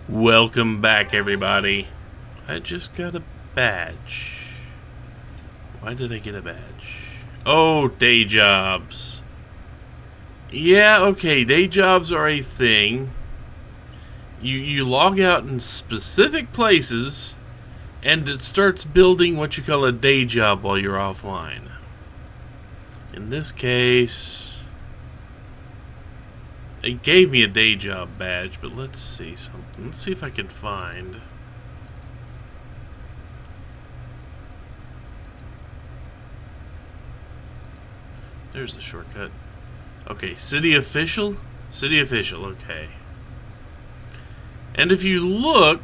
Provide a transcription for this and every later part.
Welcome back, everybody. I just got a badge. Why did I get a badge? Oh, day jobs. Yeah, okay, day jobs are a thing. You log out in specific places, and it starts building what you call a day job while you're offline. In this case, it gave me a day job badge, but let's see something. Let's see if I can find. There's the shortcut. Okay, city official? City official, okay. And if you look,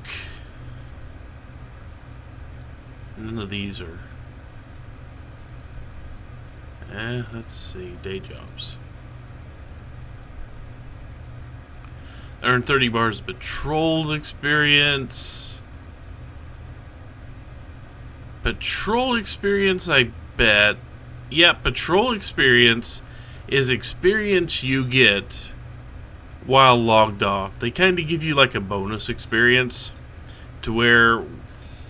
none of these are. Let's see, day jobs. Earn 30 bars of patrol experience. Patrol experience, I bet. Yeah, patrol experience is experience you get while logged off. They kind of give you like a bonus experience to where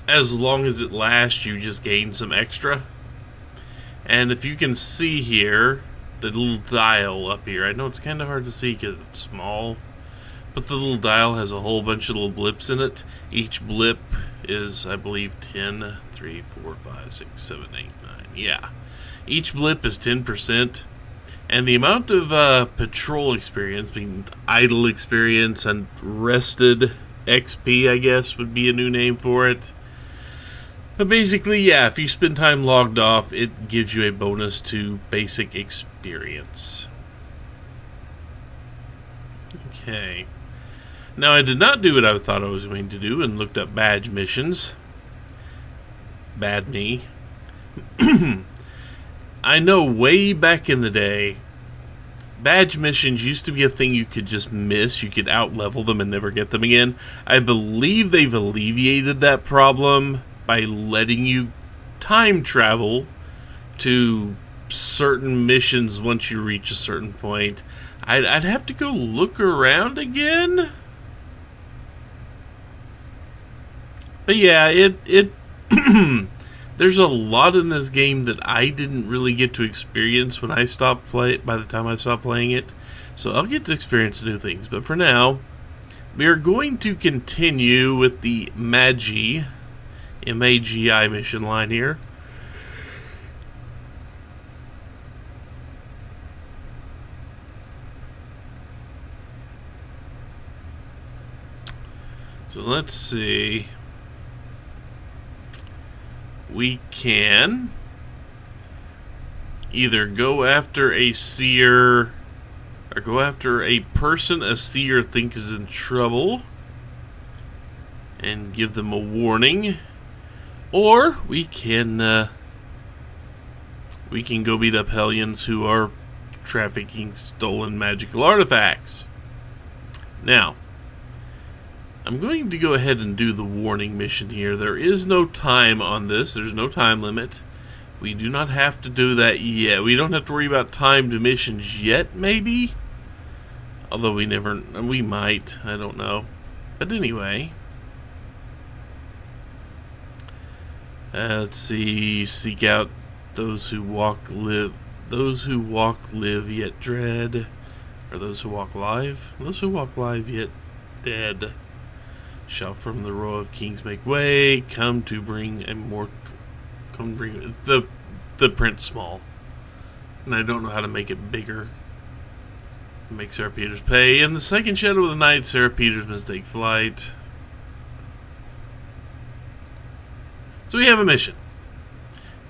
as long as it lasts, you just gain some extra. And if you can see here, the little dial up here, I know it's kind of hard to see because it's small, but the little dial has a whole bunch of little blips in it. Each blip is, I believe, 10, 3, 4, 5, 6, 7, 8, 9. Yeah. Each blip is 10%. And the amount of patrol experience, being idle experience and rested XP, I guess, would be a new name for it. But basically, yeah, if you spend time logged off, it gives you a bonus to basic experience. Okay. Now, I did not do what I thought I was going to do and looked up badge missions. Bad me. I know way back in the day, badge missions used to be a thing you could just miss. You could out-level them and never get them again. I believe they've alleviated that problem by letting you time travel to certain missions once you reach a certain point. I'd have to go look around again. But yeah, it there's a lot in this game that I didn't really get to experience when I stopped by the time I stopped playing it. So I'll get to experience new things. But for now, we are going to continue with the MAGI, MAGI mission line here. So let's see. We can either go after a seer or go after a person a seer thinks is in trouble and give them a warning, or we can go beat up hellions who are trafficking stolen magical artifacts. Now, I'm going to go ahead and do the warning mission here. There is no time on this. There's no time limit. We do not have to do that yet. We don't have to worry about timed missions yet, maybe? Although we might. I don't know. But anyway. Let's see. Seek out those who walk, live. Those who walk, live, yet dread. Or those who walk live? Those who walk live, yet dead. Shall from the row of kings make way, come bring the print small. And I don't know how to make it bigger. Make Sarah Peters pay. In the second shadow of the night, Sarah Peters must take flight. So we have a mission,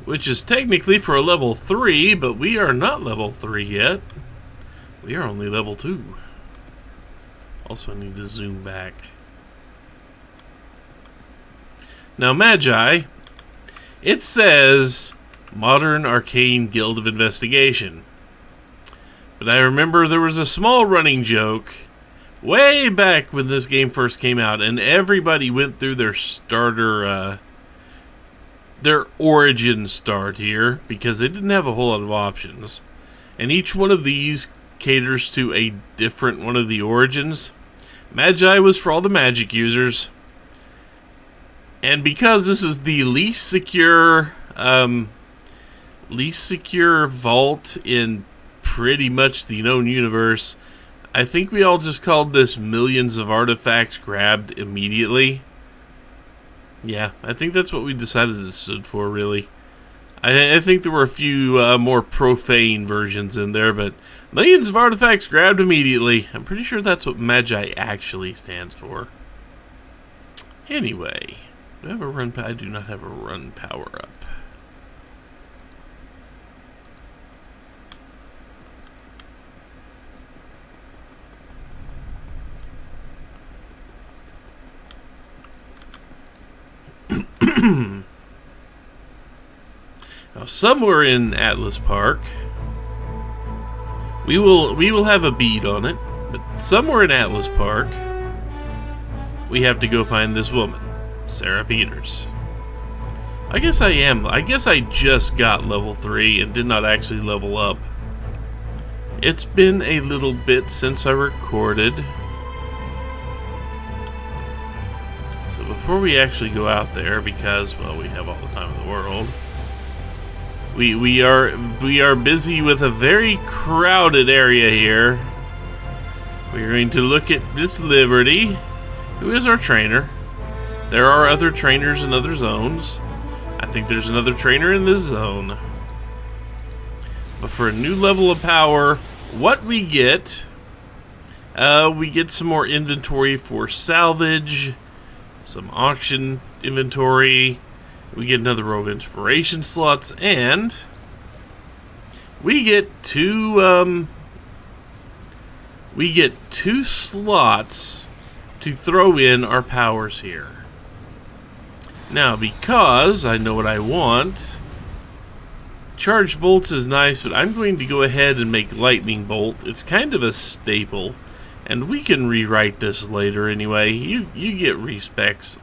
which is technically for a level 3, but we are not level 3 yet. We are only level 2. Also, I need to zoom back. Now, MAGI, it says Modern Arcane Guild of Investigation. But I remember there was a small running joke way back when this game first came out, and everybody went through their starter, their origin start here, because they didn't have a whole lot of options. And each one of these caters to a different one of the origins. MAGI was for all the magic users. And because this is the least secure vault in pretty much the known universe, I think we all just called this millions of artifacts grabbed immediately. Yeah, I think that's what we decided it stood for, really. I think there were a few more profane versions in there, but millions of artifacts grabbed immediately. I'm pretty sure that's what MAGI actually stands for. Anyway, do I have a run? I do not have a run power up. Now, somewhere in Atlas Park, we will have a bead on it, but somewhere in Atlas Park, we have to go find this woman, Sarah Peters. I guess I just got level 3 and did not actually level up. It's been a little bit since I recorded. So before we actually go out there, because, well, we have all the time in the world, we are busy with a very crowded area here. We're going to look at Miss Liberty, who is our trainer. There are other trainers in other zones. I think there's another trainer in this zone. But for a new level of power, what we get some more inventory for salvage, some auction inventory. We get another row of inspiration slots, and we get two slots to throw in our powers here. Now, because I know what I want, charge bolts is nice, but I'm going to go ahead and make lightning bolt. It's kind of a staple, and we can rewrite this later anyway. You get respecs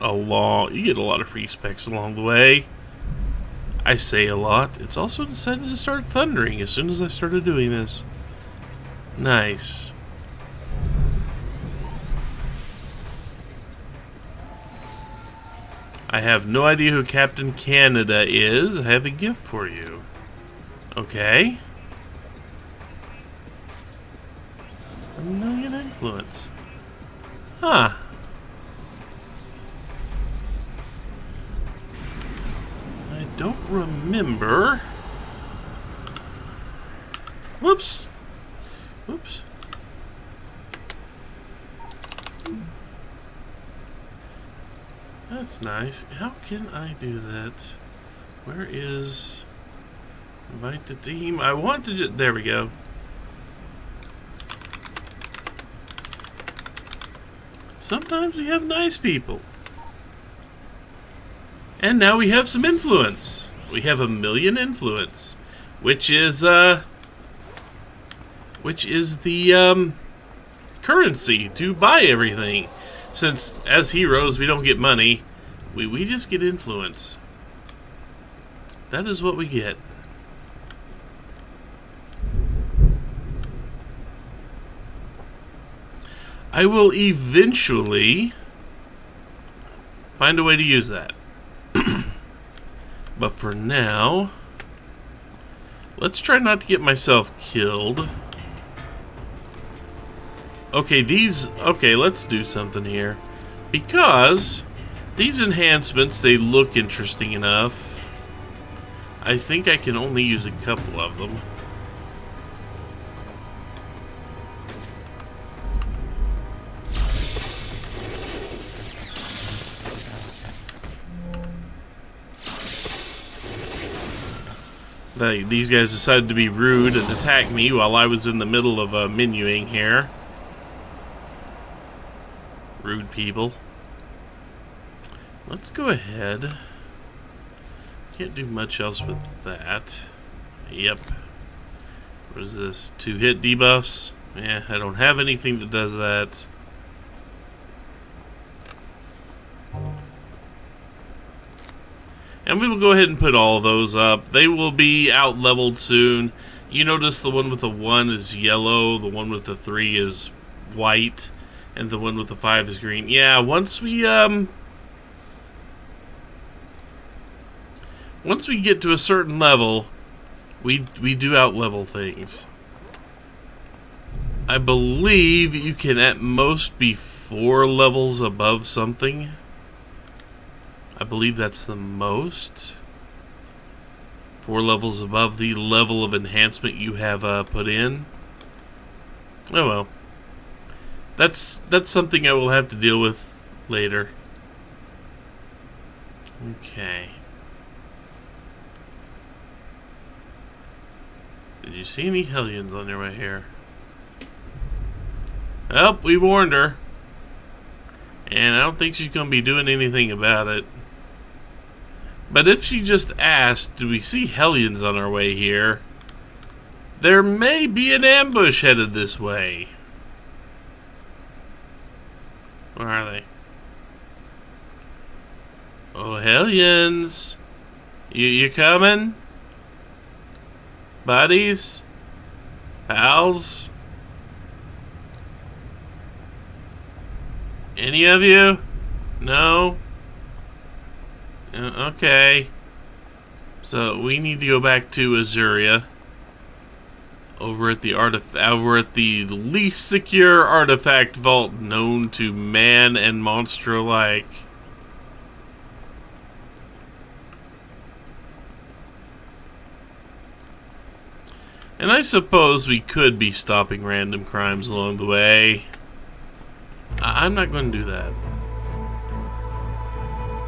you get a lot of respecs along the way. I say a lot. It's also decided to start thundering as soon as I started doing this. Nice. I have no idea who Captain Canada is. I have a gift for you. Okay. 1 million influence. Huh. I don't remember. Whoops. Whoops. That's nice. How can I do that? Where is... invite the team? I want to... there we go. Sometimes we have nice people. And now we have some influence. We have 1 million influence. Which is the currency to buy everything. Since, as heroes, we don't get money. We just get influence. That is what we get. I will eventually find a way to use that. But for now, let's try not to get myself killed. Okay, let's do something here. Because these enhancements, they look interesting enough. I think I can only use a couple of them. These guys decided to be rude and attack me while I was in the middle of menuing here. Rude people. Let's go ahead. Can't do much else with that. Yep. What is this? 2-hit debuffs? Yeah, I don't have anything that does that. And we will go ahead and put all of those up. They will be out leveled soon. You notice the one with the 1 is yellow, the one with the 3 is white. And the one with the 5 is green. Yeah, once we get to a certain level, we do out-level things. I believe you can at most be 4 levels above something. I believe that's the most. 4 levels above the level of enhancement you have put in. Oh well. That's something I will have to deal with later. Okay. Did you see any hellions on their way here? Well, we warned her. And I don't think she's going to be doing anything about it. But if she just asked, do we see hellions on our way here? There may be an ambush headed this way. Where are they? Oh, hellions. You coming? Buddies? Pals? Any of you? No? Okay. So we need to go back to Azuria. Over at the least secure artifact vault known to man and monster alike. And I suppose we could be stopping random crimes along the way. I'm not going to do that.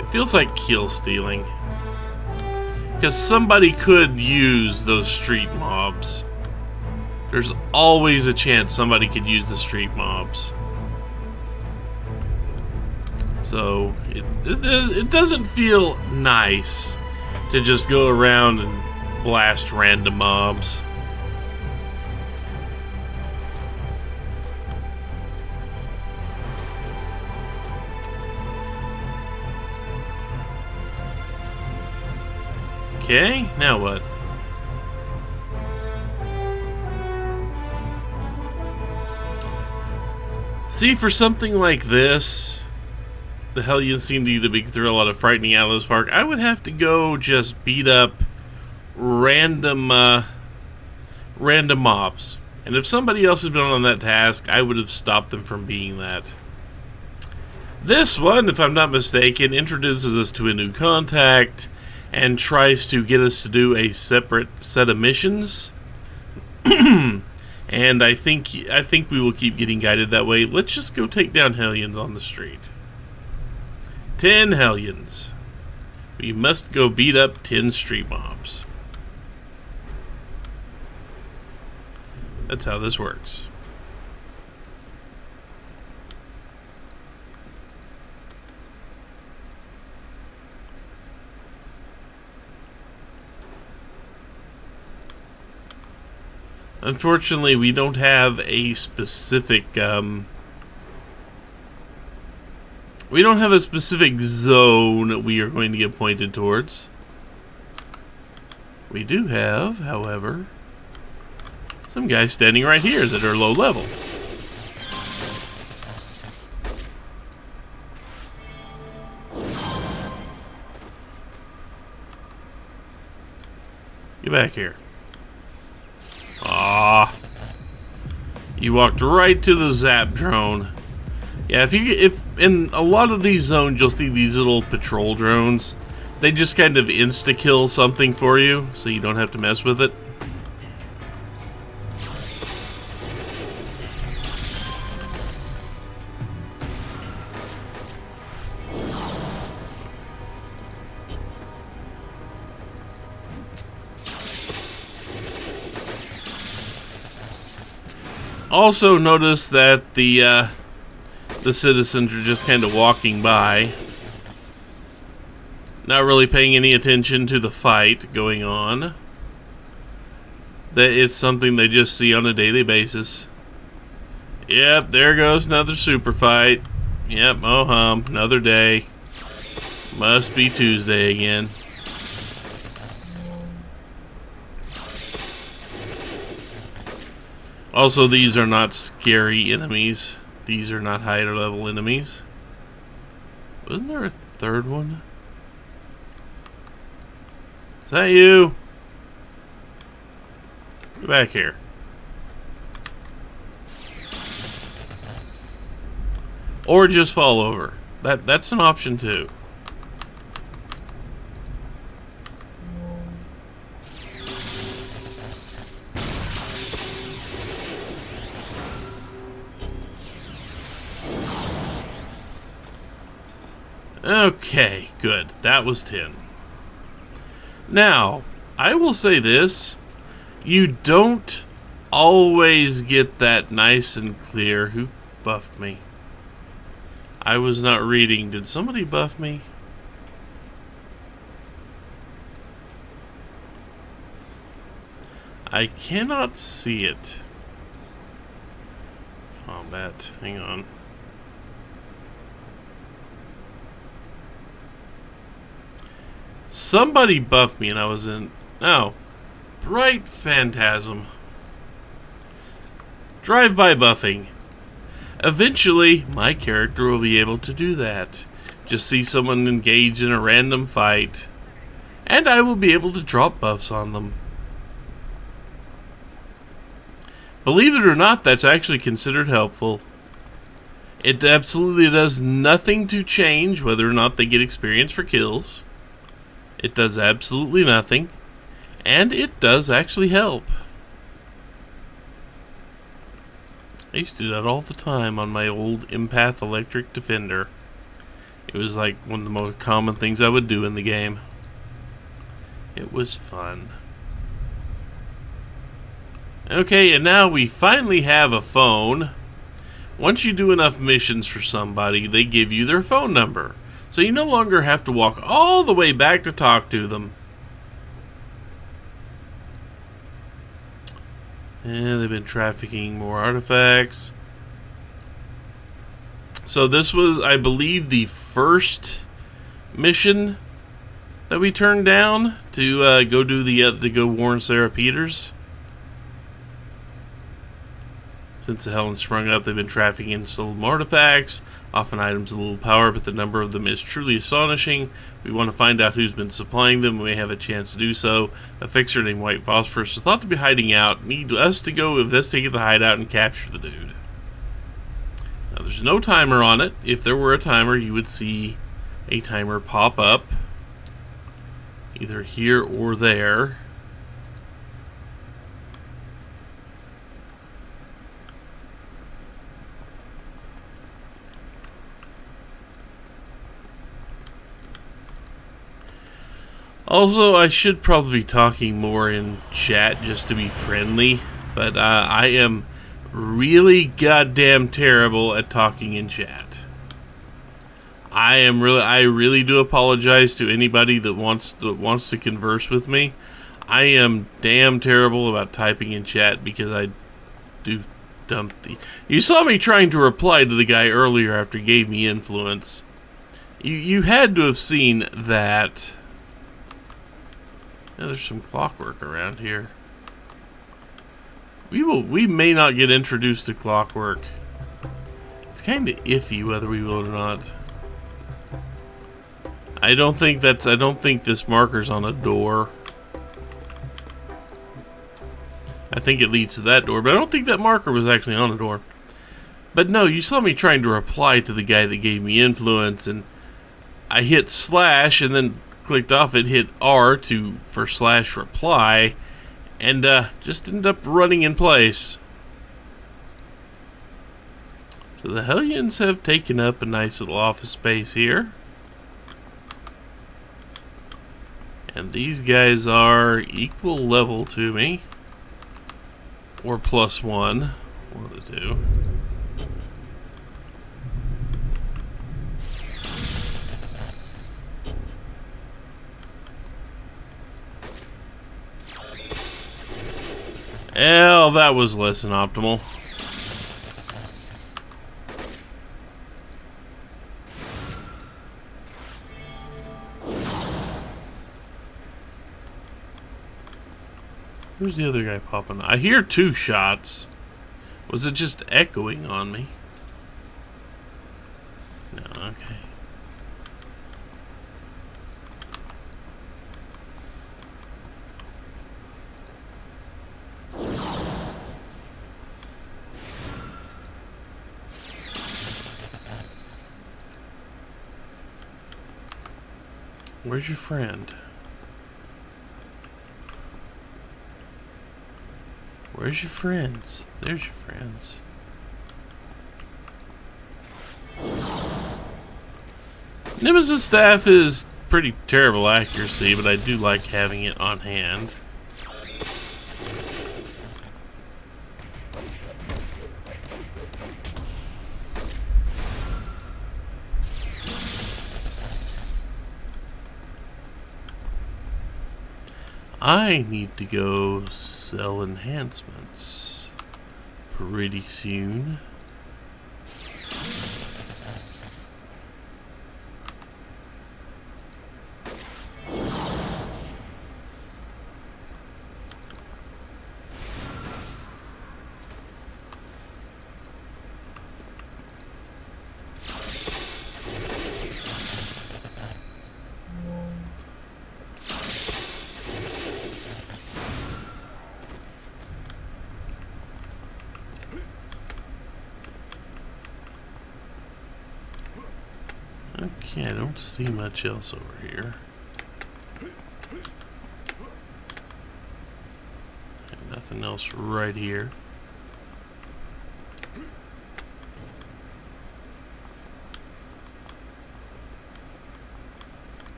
It feels like kill stealing. Because somebody could use those street mobs. There's always a chance somebody could use the street mobs. So, it doesn't feel nice to just go around and blast random mobs. Okay, now what? See, for something like this, the Hellions seem to get a big thrill out of frightening Aloes Park. I would have to go just beat up random mobs. And if somebody else has been on that task, I would have stopped them from being that. This one, if I'm not mistaken, introduces us to a new contact and tries to get us to do a separate set of missions. And I think we will keep getting guided that way. Let's just go take down Hellions on the street. 10 Hellions. We must go beat up 10 street mobs. That's how this works. Unfortunately, we don't have a specific zone that we are going to get pointed towards. We do have, however, some guys standing right here that are low level. Get back here. Ah, you walked right to the zap drone. Yeah, if in a lot of these zones you'll see these little patrol drones. They just kind of insta-kill something for you, so you don't have to mess with it. Also notice that the citizens are just kind of walking by, not really paying any attention to the fight going on. That it's something they just see on a daily basis. Yep, there goes another super fight. Yep, oh hum, another day. Must be Tuesday again. Also, these are not scary enemies. These are not higher level enemies. Wasn't there a third one? Is that you? Get back here. Or just fall over. That's an option too. Okay, good. That was 10. Now, I will say this. You don't always get that nice and clear. Who buffed me? I was not reading. Did somebody buff me? I cannot see it. Combat. Hang on. Somebody buffed me and I was in... Oh. Bright Phantasm. Drive-by buffing. Eventually, my character will be able to do that. Just see someone engage in a random fight, and I will be able to drop buffs on them. Believe it or not, that's actually considered helpful. It absolutely does nothing to change whether or not they get experience for kills. It does absolutely nothing, and it does actually help. I used to do that all the time on my old Empath Electric Defender. It was like one of the most common things I would do in the game. It was fun. Okay, and now we finally have a phone. Once you do enough missions for somebody, they give you their phone number. So you no longer have to walk all the way back to talk to them. And they've been trafficking more artifacts. So this was, I believe, the first mission that we turned down to go do to go warn Sarah Peters. Since the Helen sprung up, they've been trafficking stolen artifacts, often items of little power, but the number of them is truly astonishing. We want to find out who's been supplying them. We may have a chance to do so. A fixer named White Phosphorus is thought to be hiding out. Need us to go investigate the hideout and capture the dude. Now, there's no timer on it. If there were a timer, you would see a timer pop up, either here or there. Also, I should probably be talking more in chat just to be friendly, but I am really goddamn terrible at talking in chat. I really do apologize to anybody that wants to converse with me. I am damn terrible about typing in chat because I do dump the... You saw me trying to reply to the guy earlier after he gave me influence. You had to have seen that... Yeah, there's some clockwork around here. We may not get introduced to clockwork. It's kind of iffy whether we will or not. I don't think this marker's on a door. I think it leads to that door, but I don't think that marker was actually on a door. But no, you saw me trying to reply to the guy that gave me influence, and I hit slash and then clicked off it, hit R for slash reply, and just ended up running in place. So the Hellions have taken up a nice little office space here. And these guys are equal level to me. Or +1. One of the two. Well, that was less than optimal. Who's the other guy popping? I hear 2 shots. Was it just echoing on me? No, okay. Where's your friend? Where's your friends? There's your friends. Nemesis staff is pretty terrible accuracy, but I do like having it on hand. I need to go sell enhancements pretty soon. Okay, I don't see much else over here. And nothing else right here.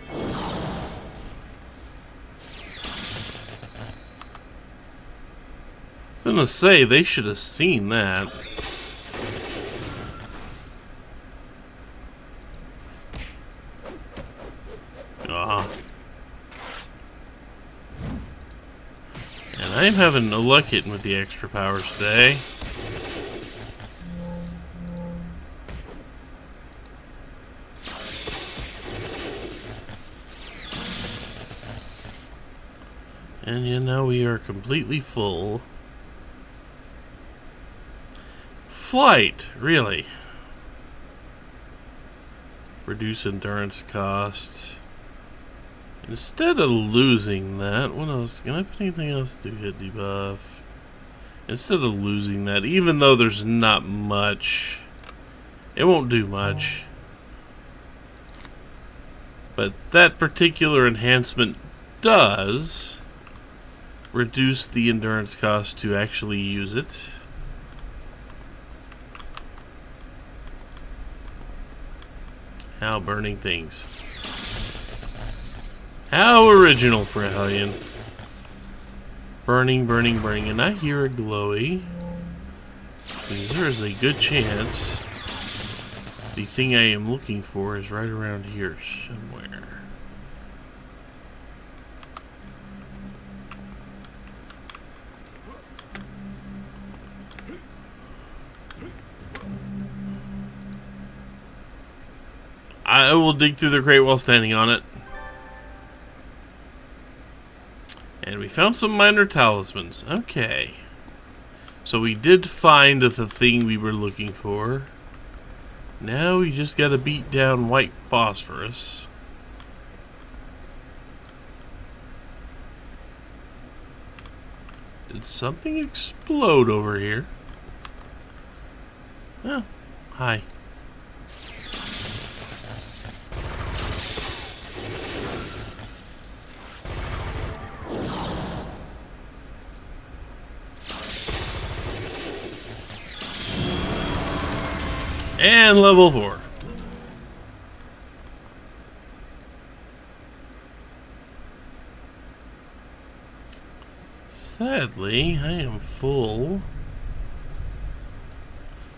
I was gonna say, they should have seen that. And I'm having no luck hitting with the extra powers today. And you know, we are completely full. Flight, really? Reduce endurance cost. Instead of losing that, what else? Can I have anything else to hit debuff? Instead of losing that, even though there's not much, it won't do much. But that particular enhancement does reduce the endurance cost to actually use it. How burning things. How original for a Hellion. Burning, burning, burning. And I hear a glowy. Means there is a good chance the thing I am looking for is right around here somewhere. I will dig through the crate while standing on it. And we found some minor talismans. Okay. So we did find the thing we were looking for. Now we just gotta beat down white phosphorus. Did something explode over here? Oh, hi. And level 4. Sadly, I am full.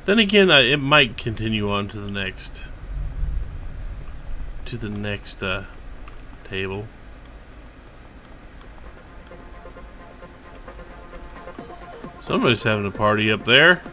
Then again, it might continue on to the next table. Somebody's having a party up there.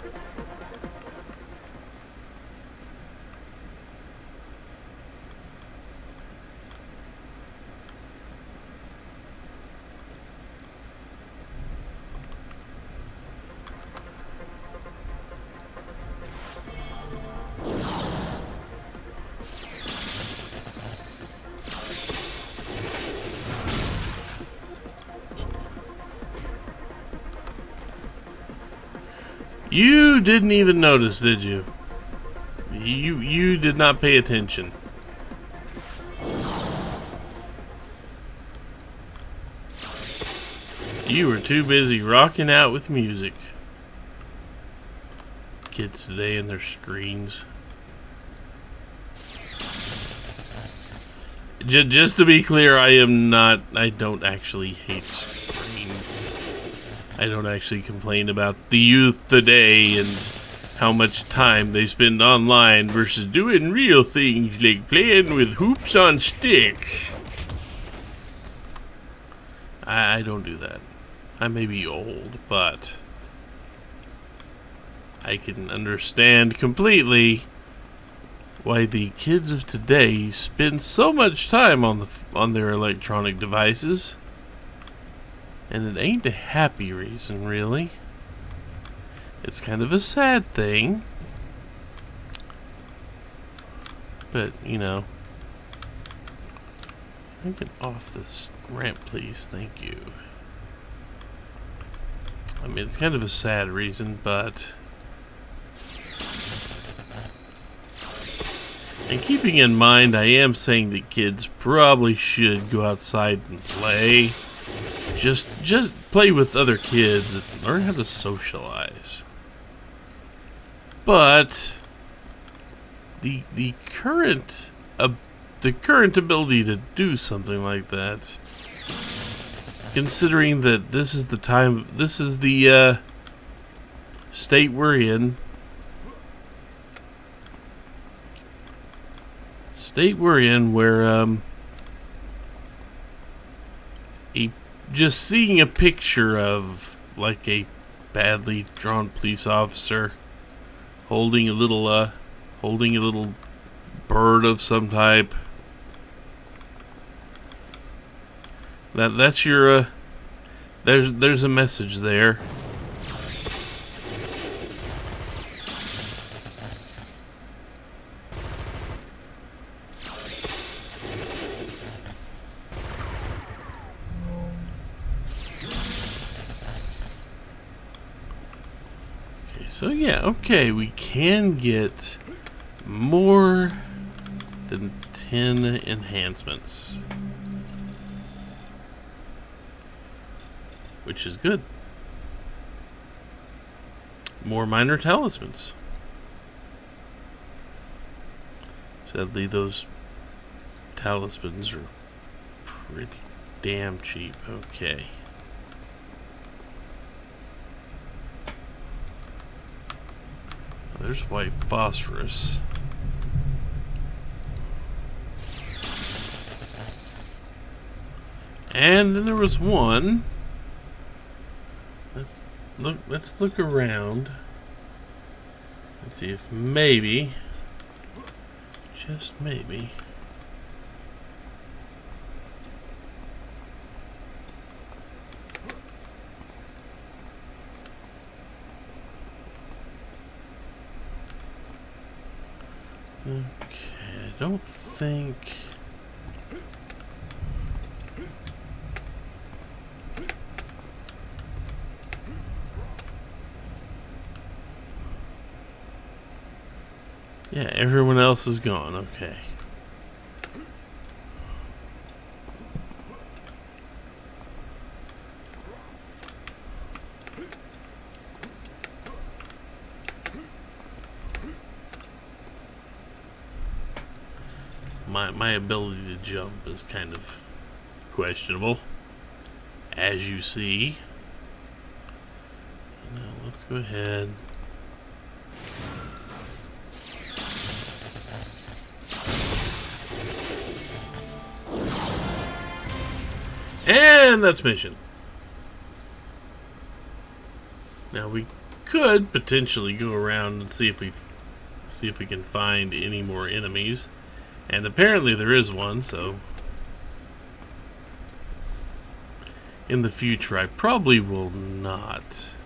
You didn't even notice, did you? You did not pay attention. You were too busy rocking out with music. Kids today and their screens. Just to be clear, I don't actually hate screens. I don't actually complain about the youth today and how much time they spend online versus doing real things like playing with hoops on stick. I don't do that. I may be old, but I can understand completely why the kids of today spend so much time on their electronic devices. And it ain't a happy reason, really. It's kind of a sad thing. But, you know. Can I get off this ramp, please? Thank you. I mean, it's kind of a sad reason, but... And keeping in mind, I am saying that kids probably should go outside and play. Just play with other kids and learn how to socialize. But the current ability to do something like that, considering that this is the state we're in. Where just seeing a picture of like a badly drawn police officer holding a little bird of some type. That's your there's a message there. So yeah, okay, we can get more than 10 enhancements, which is good. More minor talismans. Sadly, those talismans are pretty damn cheap. Okay. There's white phosphorus. And then there was one. Let's look around. Let's see if maybe, just maybe, okay, I don't think... Yeah, everyone else is gone, okay. My ability to jump is kind of questionable, as you see. Now let's go ahead. And that's mission. Now we could potentially go around and see if we can find any more enemies. And apparently there is one, so in the future I probably will not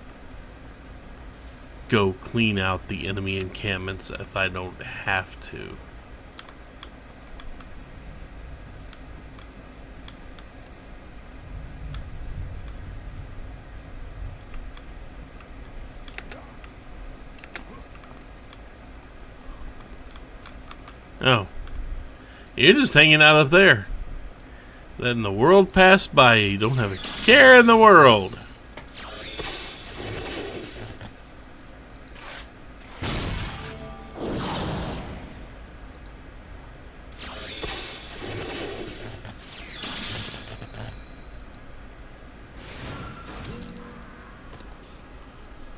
go clean out the enemy encampments if I don't have to. Oh, you're just hanging out up there. Letting the world pass by you. You don't have a care in the world.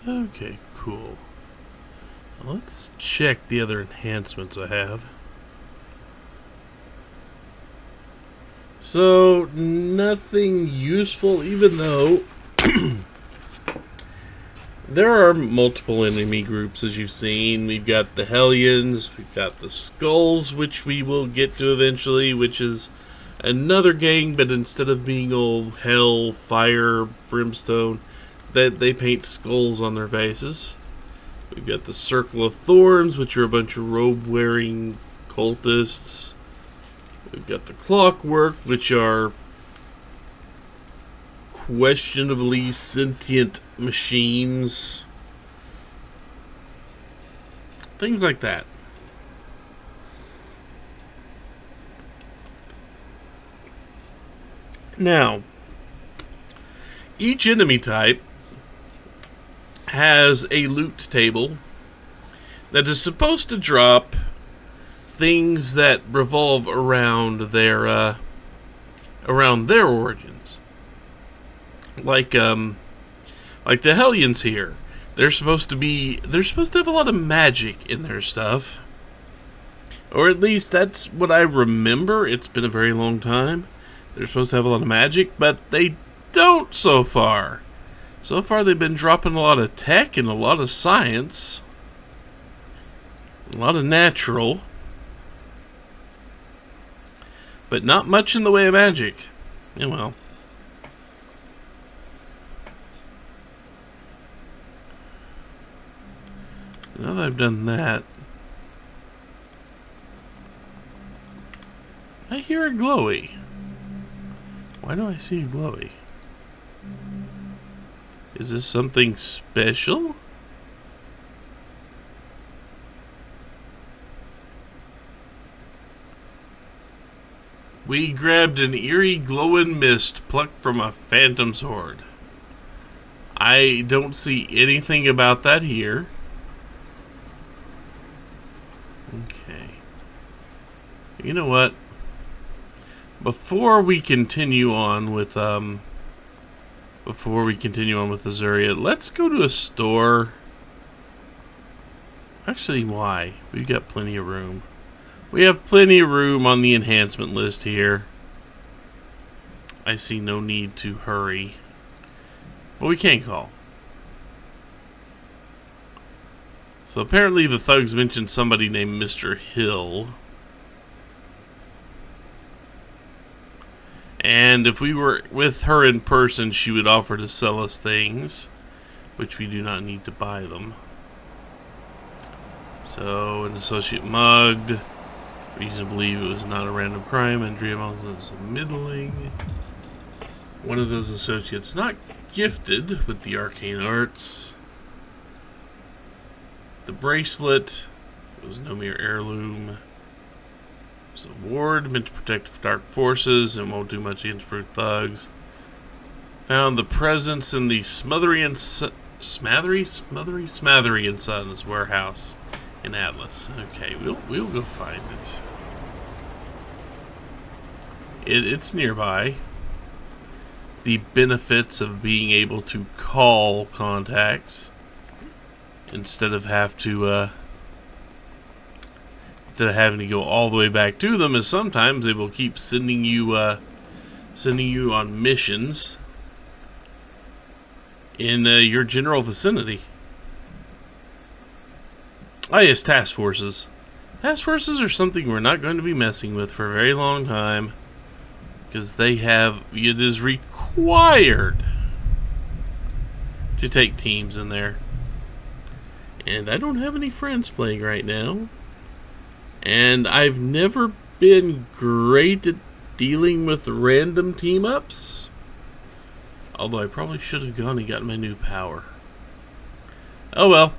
Okay, cool. Let's check the other enhancements I have. So, nothing useful, even though there are multiple enemy groups, as you've seen. We've got the Hellions, we've got the Skulls, which we will get to eventually, which is another gang, but instead of being all hell, fire, brimstone, that they paint skulls on their faces. We've got the Circle of Thorns, which are a bunch of robe-wearing cultists. We've got the Clockwork, which are questionably sentient machines. Things like that. Now, each enemy type has a loot table that is supposed to drop things that revolve around their origins. Like the Hellions here. They're supposed to have a lot of magic in their stuff. Or at least that's what I remember. It's been a very long time. They're supposed to have a lot of magic, but they don't so far. So far they've been dropping a lot of tech and a lot of science. A lot of natural. But not much in the way of magic. Yeah, well. Now that I've done that, I hear a glowy. Why do I see a glowy? Is this something special? We grabbed an eerie glowing mist plucked from a phantom sword. I don't see anything about that here. Okay. You know what? Before we continue on with Azuria, let's go to a store. Actually, why? We've got plenty of room. We have plenty of room on the enhancement list here. I see no need to hurry. But we can call. So apparently the thugs mentioned somebody named Mr. Hill. And if we were with her in person, she would offer to sell us things, which we do not need to buy them. So, an associate mugged. Reason to believe it was not a random crime. Andrea was middling. One of those associates not gifted with the arcane arts. The bracelet was no mere heirloom. It's a ward meant to protect dark forces and won't do much against brute thugs. Found the presence in the Smothery and Son's warehouse in Atlas. Okay, we'll go find it. It's nearby. The benefits of being able to call contacts instead of having to go all the way back to them is sometimes they will keep sending you on missions in your general vicinity. Ah, yes, task forces. Task forces are something we're not going to be messing with for a very long time, because it is required to take teams in there. And I don't have any friends playing right now. And I've never been great at dealing with random team-ups. Although I probably should have gone and got my new power. Oh well.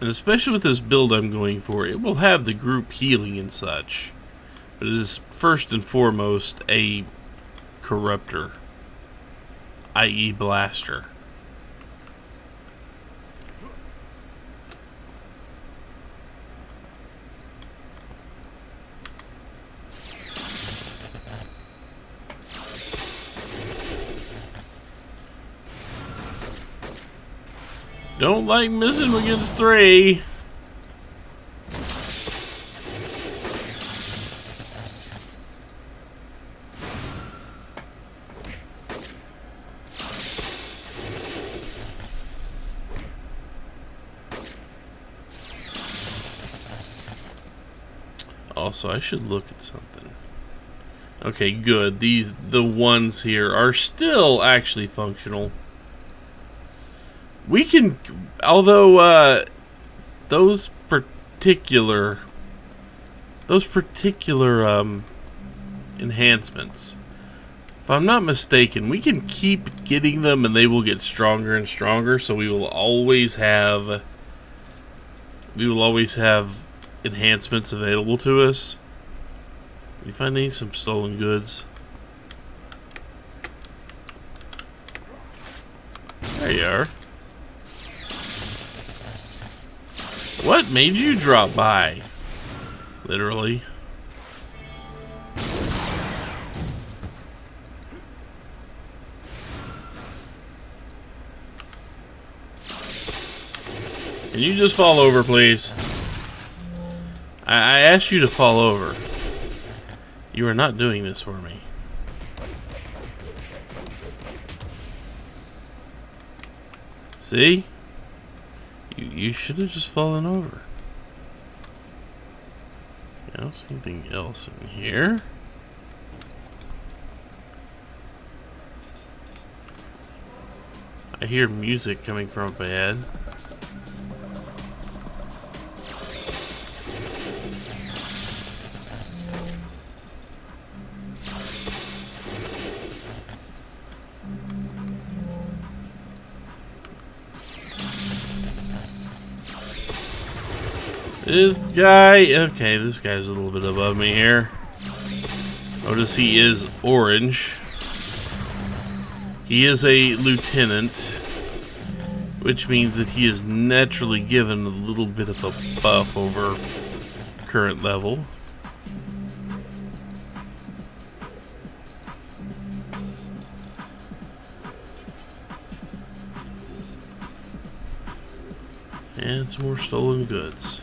And especially with this build I'm going for, it will have the group healing and such. But it is first and foremost a corruptor, i.e. blaster. Don't like missing against 3. Also, I should look at something. Okay, good. The ones here are still actually functional. We can, although those particular enhancements, if I'm not mistaken, we can keep getting them and they will get stronger and stronger, so we will always have enhancements available to us. If I need some stolen goods. There you are. What made you drop by? Literally. Can you just fall over, please? I asked you to fall over. You are not doing this for me. See? You should have just fallen over. I don't see anything else in here. I hear music coming from up ahead. This guy, okay, this guy's a little bit above me here. Notice he is orange. He is a lieutenant, which means that he is naturally given a little bit of a buff over current level. And some more stolen goods.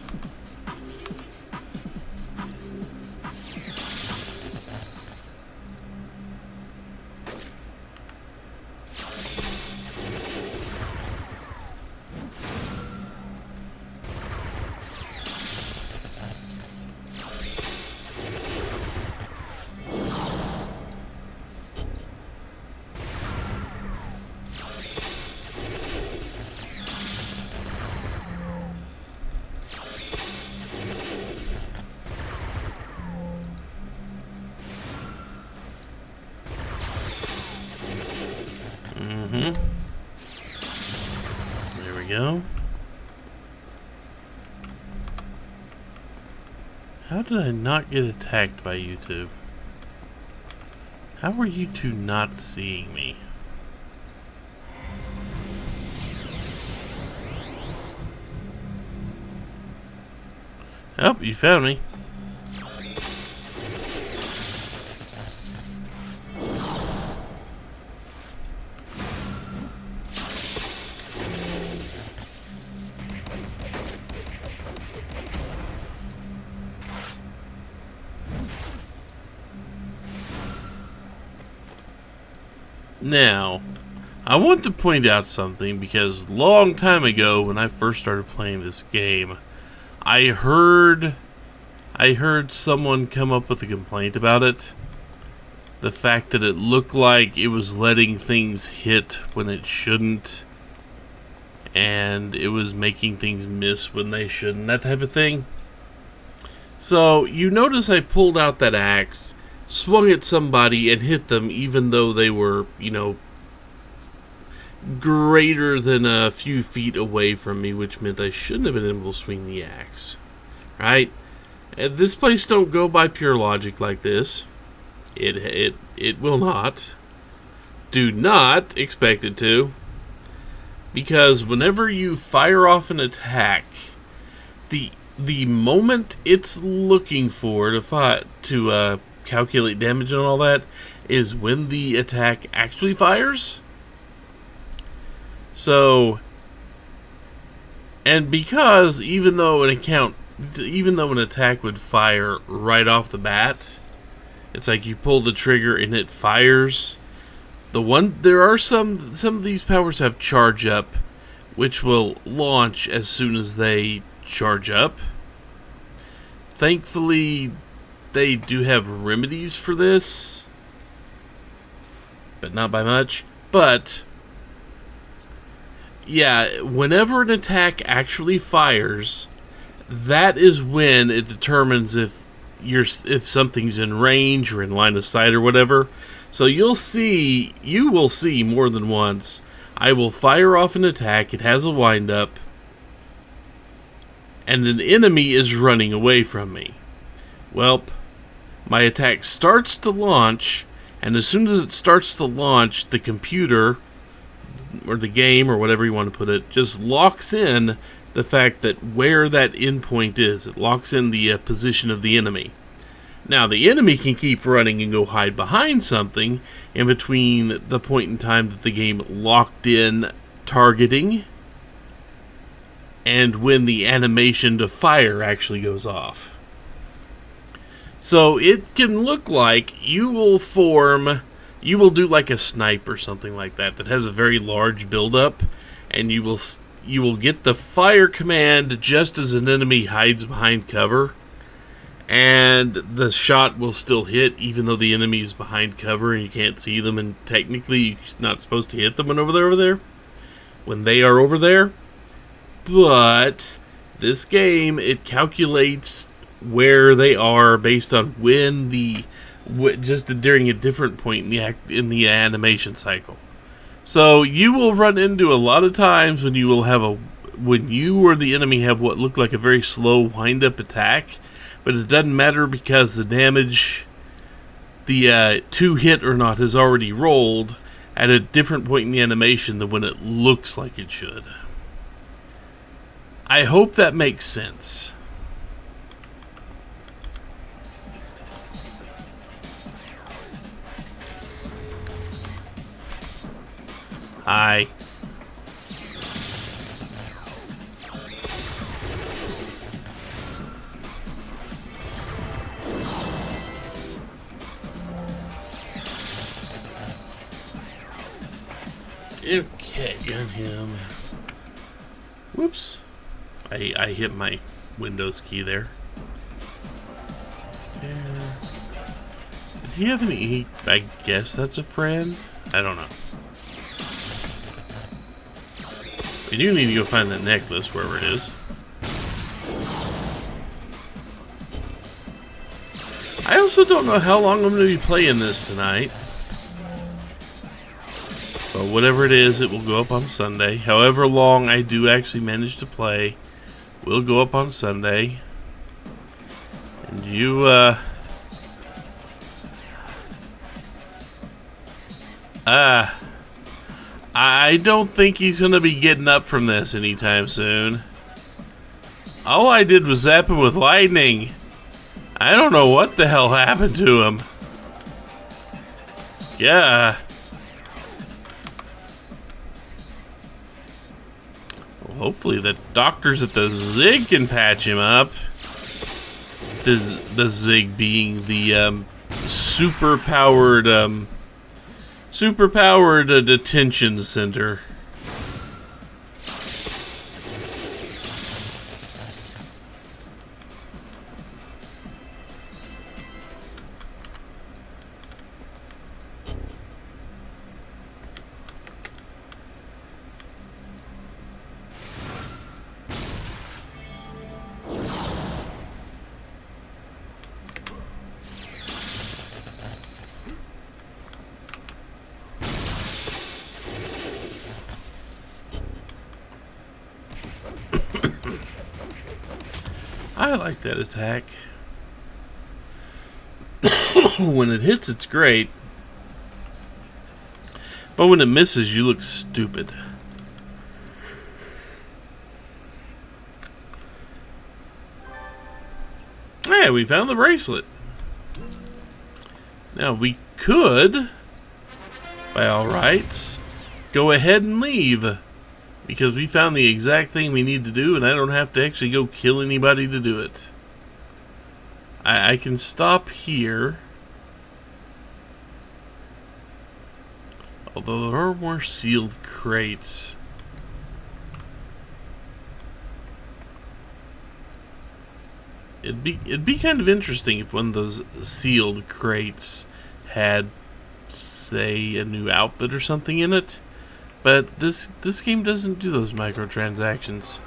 There we go. How did I not get attacked by you two? How are you two not seeing me? Oh, you found me. Now, I want to point out something because a long time ago when I first started playing this game, I heard someone come up with a complaint about it. The fact that it looked like it was letting things hit when it shouldn't, and it was making things miss when they shouldn't, that type of thing. So, you notice I pulled out that axe, swung at somebody and hit them even though they were, you know, greater than a few feet away from me, which meant I shouldn't have been able to swing the axe. Right? And this place don't go by pure logic like this. It will not. Do not expect it to. Because whenever you fire off an attack, the moment it's looking for to calculate damage and all that is when the attack actually fires. So, and because even though an attack would fire right off the bat, it's like you pull the trigger and it fires. There are some of these powers have charge up, which will launch as soon as they charge up. Thankfully, they do have remedies for this, but not by much. But yeah, whenever an attack actually fires, that is when it determines if something's in range or in line of sight or whatever. So you will see more than once. I will fire off an attack, it has a wind up, and an enemy is running away from me. Well, my attack starts to launch, and as soon as it starts to launch, the computer, or the game, or whatever you want to put it, just locks in the fact that where that endpoint is. It locks in the position of the enemy. Now, the enemy can keep running and go hide behind something in between the point in time that the game locked in targeting and when the animation to fire actually goes off. So it can look like you will do like a snipe or something like that has a very large buildup, and you will get the fire command just as an enemy hides behind cover. And the shot will still hit, even though the enemy is behind cover and you can't see them, and technically you're not supposed to hit them when they are over there. But this game, it calculates where they are based on just during a different point in the animation cycle. So you will run into a lot of times when you or the enemy have what look like a very slow wind-up attack. But it doesn't matter because the damage, the to hit or not, has already rolled at a different point in the animation than when it looks like it should. I hope that makes sense. Hi. Okay, got him. Whoops. I hit my Windows key there. Yeah. Did he have any... I guess that's a friend? I don't know. We do need to go find that necklace, wherever it is. I also don't know how long I'm going to be playing this tonight. But whatever it is, it will go up on Sunday. However long I do actually manage to play, will go up on Sunday. And you, I don't think he's going to be getting up from this anytime soon. All I did was zap him with lightning. I don't know what the hell happened to him. Yeah. Well, hopefully the doctors at the Zig can patch him up. The Zig being the super-powered detention center. I like that attack. When it hits, it's great. But when it misses, you look stupid. Hey, we found the bracelet. Now, we could, by all rights, go ahead and leave. Because we found the exact thing we need to do, and I don't have to actually go kill anybody to do it. I can stop here. Although there are more sealed crates. It'd be kind of interesting if one of those sealed crates had, say, a new outfit or something in it. But this game doesn't do those microtransactions.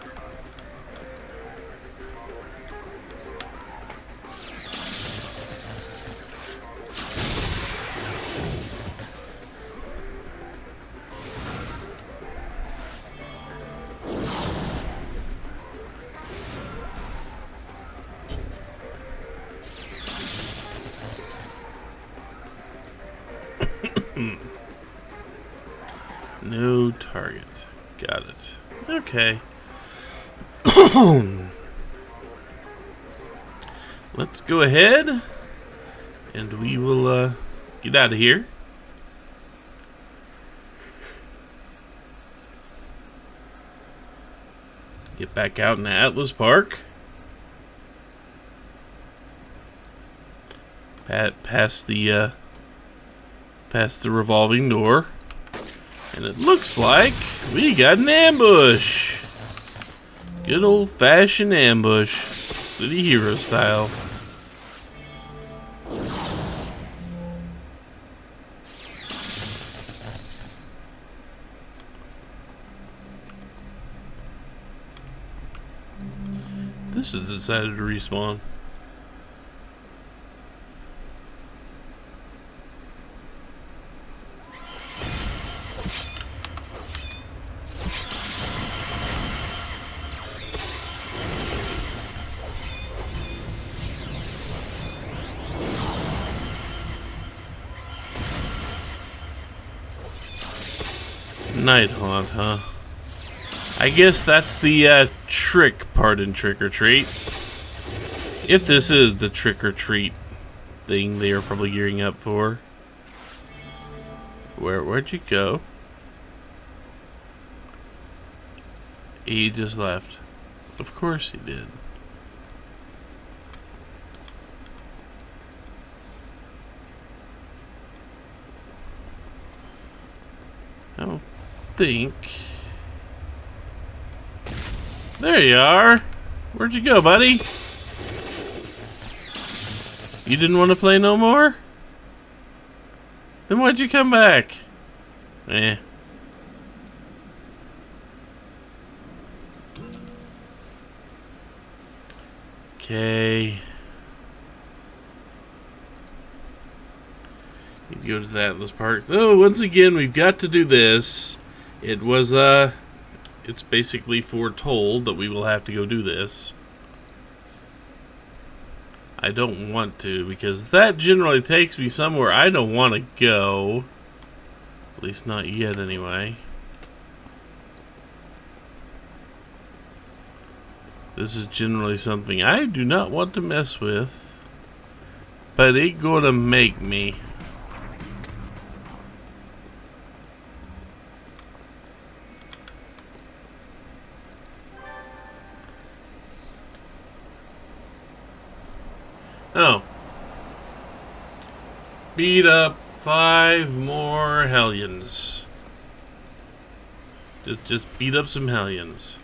No target. Got it. Okay. Let's go ahead and we will get out of here. Get back out in the Atlas Park. Past the revolving door. And it looks like we got an ambush. Good old-fashioned ambush. City hero style. This has decided to respawn. Night Haunt, huh? I guess that's the trick part in Trick or Treat. If this is the Trick or Treat thing they are probably gearing up for. Where'd you go? He just left. Of course he did. Oh. Think. There you are. Where'd you go, buddy? You didn't want to play no more? Then why'd you come back? Eh. Okay. You go to the Atlas Park. Oh, once again, we've got to do this. It was, it's basically foretold that we will have to go do this. I don't want to, because that generally takes me somewhere I don't want to go. At least not yet, anyway. This is generally something I do not want to mess with. But it's gonna make me. Oh. Beat up 5 more hellions. Just beat up some hellions.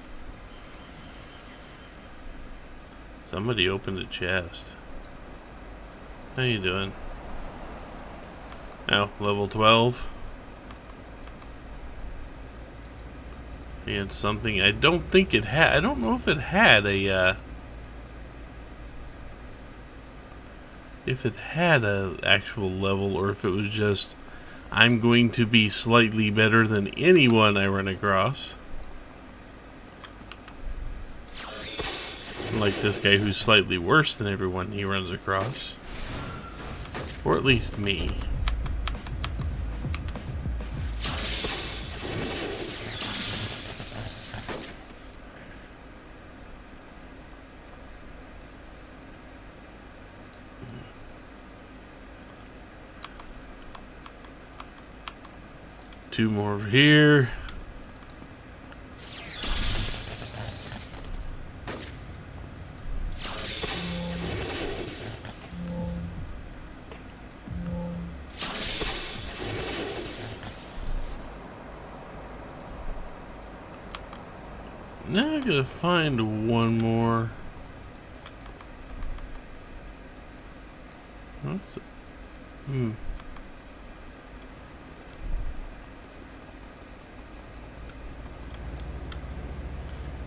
Somebody opened a chest. How you doing? Oh, level 12. And something I don't think it had. I don't know if it had a actual level, or if it was just I'm going to be slightly better than anyone I run across. Like this guy who's slightly worse than everyone he runs across. Or at least me. Two more over here. Now I gotta find one more. What's it?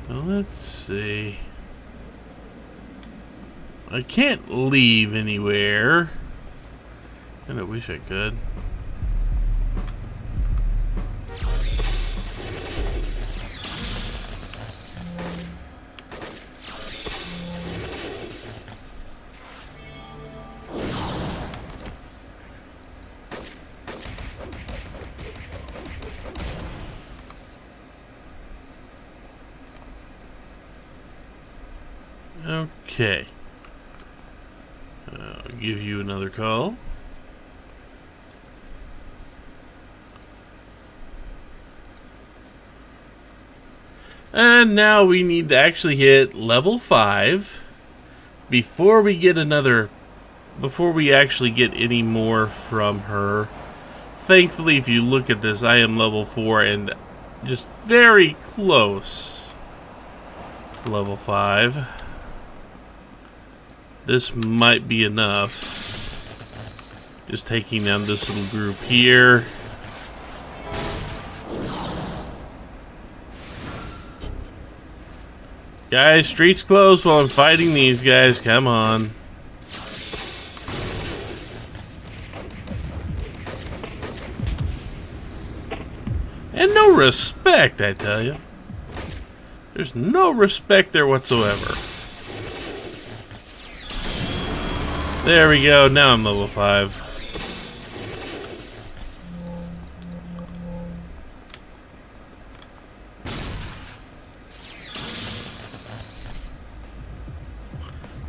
Well, let's see. I can't leave anywhere. And I wish I could. Okay. I'll give you another call. And now we need to actually hit level 5 before we get before we actually get any more from her. Thankfully, if you look at this, I am level 4 and just very close to level 5. This might be enough. Just taking down this little group here. Guys, streets closed while I'm fighting these guys. Come on. And no respect, I tell you. There's no respect there whatsoever. There we go. Now I'm level 5.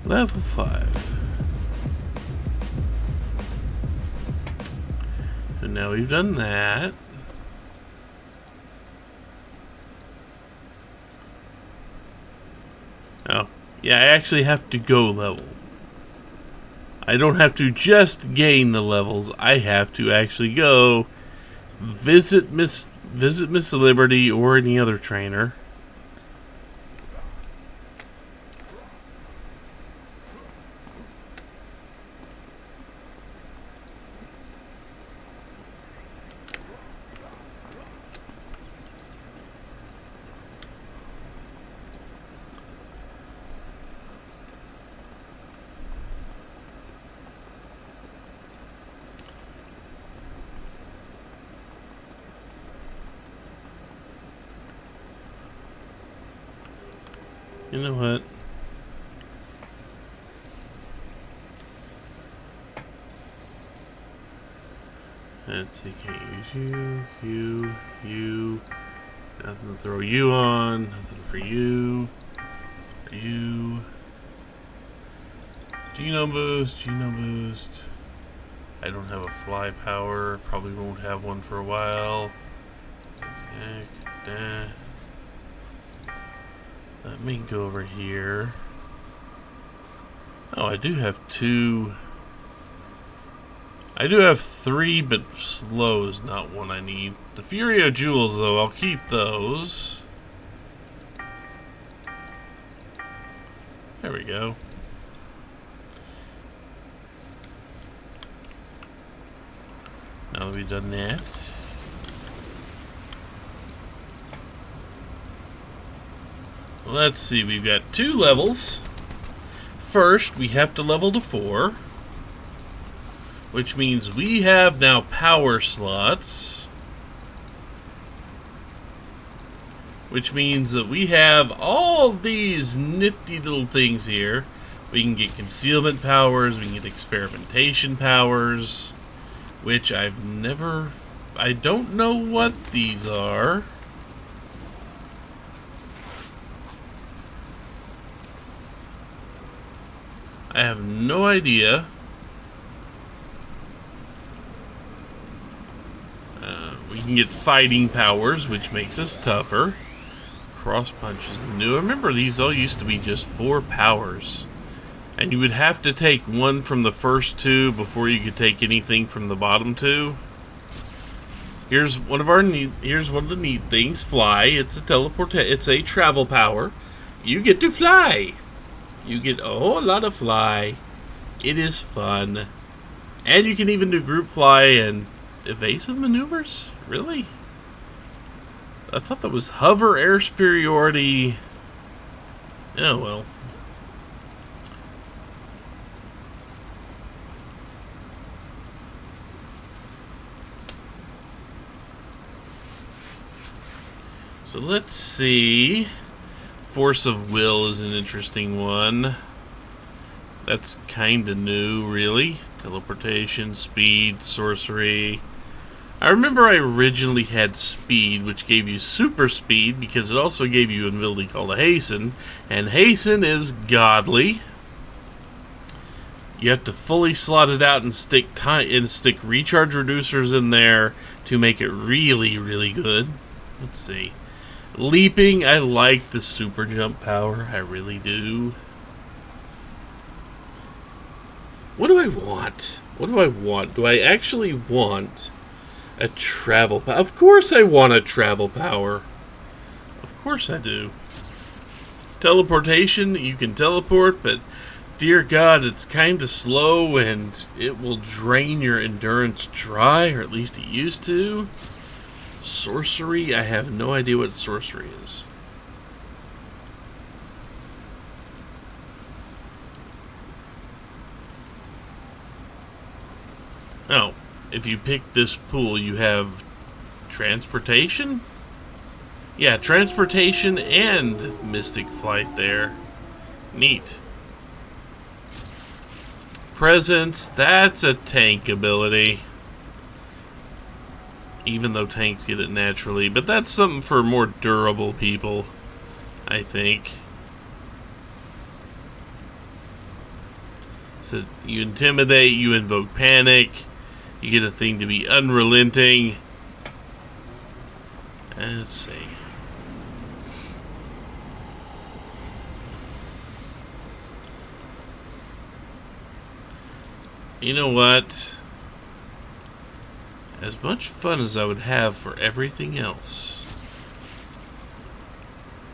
Level 5. And now we've done that. Oh, yeah, I actually have to go level. I don't have to just gain the levels. I have to actually go visit Miss Liberty or any other trainer. You know what? Let's see, can't use you. Nothing to throw you on. Nothing for you. For you. Genome boost. I don't have a fly power. Probably won't have one for a while. Let me go over here. Oh, I do have 2. I do have 3, but slow is not one I need. The Furio Jewels, though, I'll keep those. There we go. Now that we've done that. Let's see, we've got 2 levels. First, we have to level to 4. Which means we have now power slots. which means that we have all these nifty little things here. We can get concealment powers, we can get experimentation powers, which I don't know what these are. I have no idea. We can get fighting powers, which makes us tougher. Cross punches new. I remember these all used to be just 4 powers. And you would have to take one from the first 2 before you could take anything from the bottom 2. Here's one of the neat things. Fly. It's a travel power. You get to fly. You get a whole lot of fly. It is fun. And you can even do group fly and evasive maneuvers? Really? I thought that was hover, air superiority. Oh well. So let's see. Force of Will is an interesting one. That's kinda new, really. Teleportation, speed, sorcery. I remember I originally had speed, which gave you super speed, because it also gave you an ability called a hasten, and hasten is godly. You have to fully slot it out and stick recharge reducers in there to make it really, really good. Let's see. Leaping, I like the super jump power. I really do. What do I want? What do I want? Do I actually want a travel power? Of course I want a travel power. Of course I do. Teleportation, you can teleport, but dear God, it's kind of slow and it will drain your endurance dry, or at least it used to. Sorcery, I have no idea what sorcery is. Oh, if you pick this pool, you have transportation? Yeah, transportation and mystic flight there. Neat. Presence, that's a tank ability. Even though tanks get it naturally, but that's something for more durable people, I think. So you intimidate, you invoke panic, you get a thing to be unrelenting. Let's see. You know what? As much fun as I would have for everything else,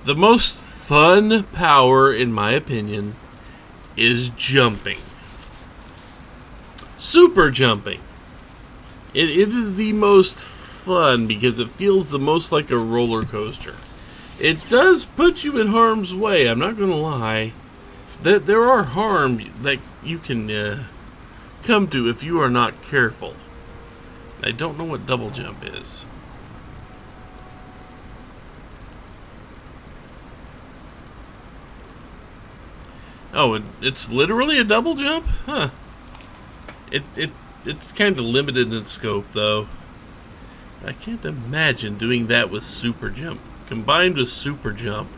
the most fun power, in my opinion, is jumping. Super jumping. It is the most fun because it feels the most like a roller coaster. It does put you in harm's way, I'm not going to lie. There are harm that you can come to if you are not careful. I don't know what double jump is. Oh, it's literally a double jump? Huh. It's kind of limited in scope, though. I can't imagine doing that with super jump. Combined with super jump,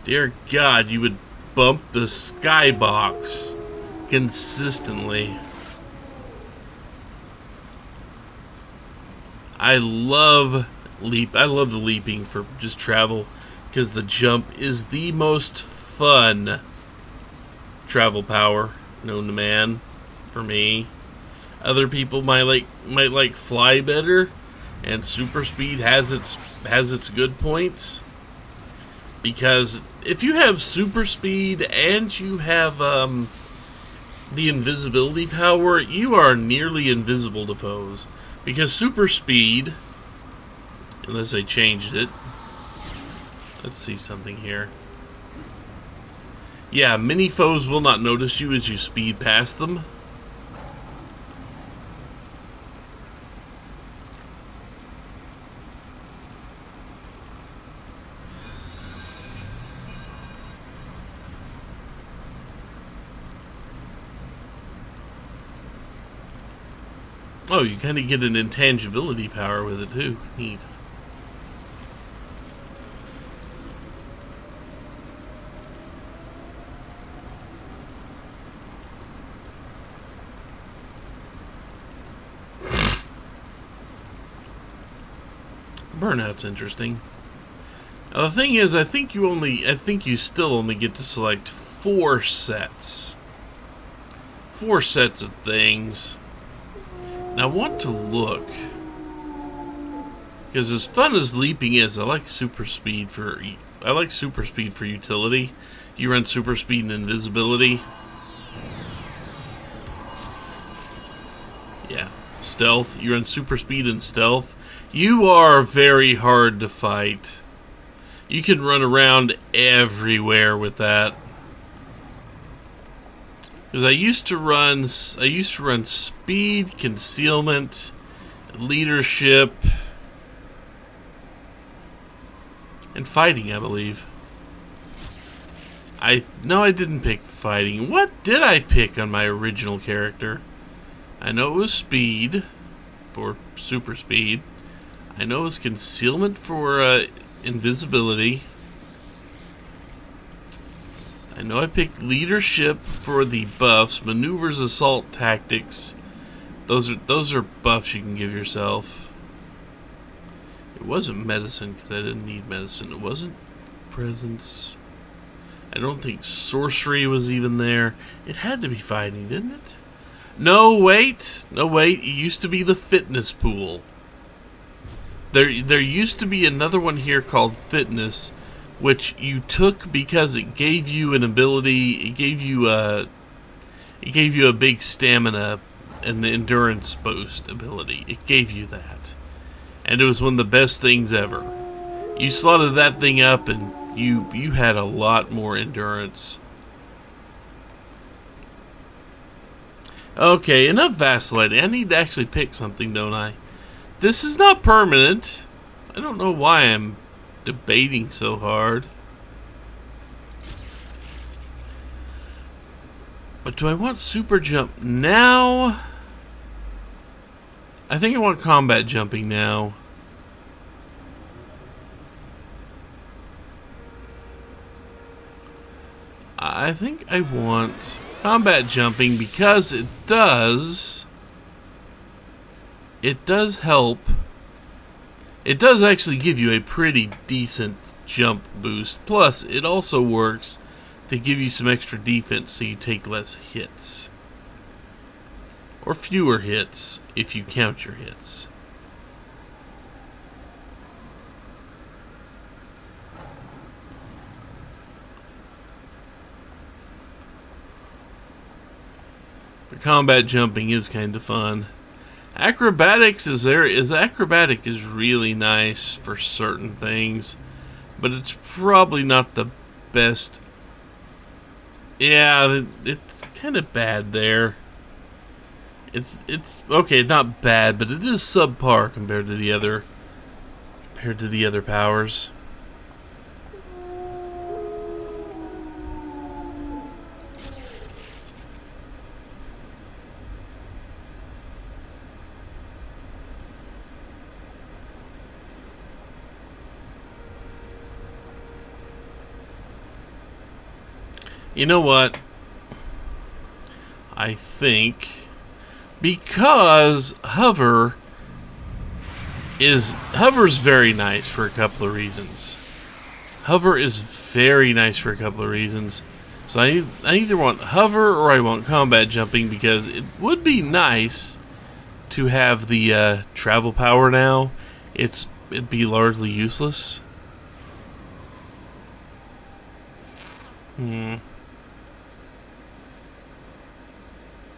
dear God, you would bump the skybox consistently. I love the leaping for just travel, because the jump is the most fun travel power known to man for me. Other people might like fly better, and super speed has its good points. Because if you have super speed and you have the invisibility power, you are nearly invisible to foes. Because super speed, unless I changed it, let's see something here. Yeah, many foes will not notice you as you speed past them. Oh, you kind of get an intangibility power with it too. Neat. Burnout's interesting. Now, the thing is, I think you still only get to select 4 sets. 4 sets of things. Now, I want to look, because as fun as leaping is, I like super speed for utility. You run super speed and invisibility. Yeah, stealth. You run super speed and stealth. You are very hard to fight. You can run around everywhere with that. Because I used to run speed, concealment, leadership, and fighting, I believe. No, I didn't pick fighting. What did I pick on my original character? I know it was speed for super speed. I know it was concealment for invisibility. I know I picked leadership for the buffs, maneuvers, assault, tactics. Those are buffs you can give yourself. It wasn't medicine because I didn't need medicine. It wasn't presence. I don't think sorcery was even there. It had to be fighting, didn't it? No, wait. It used to be the fitness pool. There used to be another one here called fitness, which you took because it gave you an ability. It gave you a big stamina and endurance boost ability. It gave you that, and it was one of the best things ever. You slotted that thing up, and you had a lot more endurance. Okay, enough vacillating. I need to actually pick something, don't I? This is not permanent. I don't know why I'm debating so hard. But do I want super jump now? I think I want combat jumping now. I think I want combat jumping because it does help. It does actually give you a pretty decent jump boost. Plus, it also works to give you some extra defense so you take less hits. Or fewer hits if you count your hits. But combat jumping is kind of fun. Acrobatics acrobatic is really nice for certain things, but it's probably not the best. Yeah, it's kind of bad there. It's okay, not bad, but it is subpar compared to the other powers. You know what? I think because hover's very nice for a couple of reasons. Hover is very nice for a couple of reasons. So I either want hover or I want combat jumping, because it would be nice to have the travel power now. It'd be largely useless.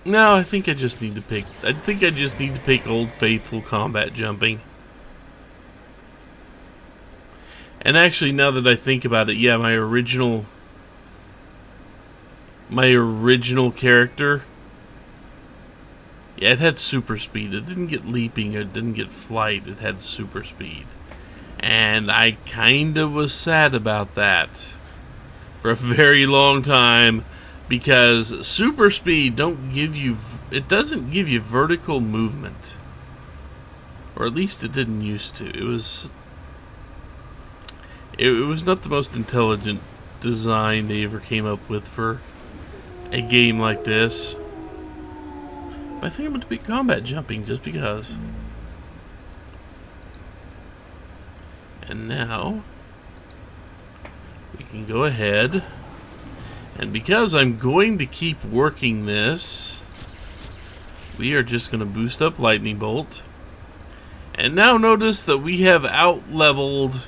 No, I think I just need to pick Old Faithful combat jumping. And actually, now that I think about it, yeah, my original character, yeah, it had super speed. It didn't get leaping, it didn't get flight, it had super speed. And I kinda was sad about that for a very long time, because super speed don't give you it doesn't give you vertical movement. Or at least it didn't used to. It was not the most intelligent design they ever came up with for a game like this. But I think I'm going to be combat jumping just because. And now we can go ahead, and because I'm going to keep working this, we are just going to boost up Lightning Bolt. And now notice that we have out-leveled,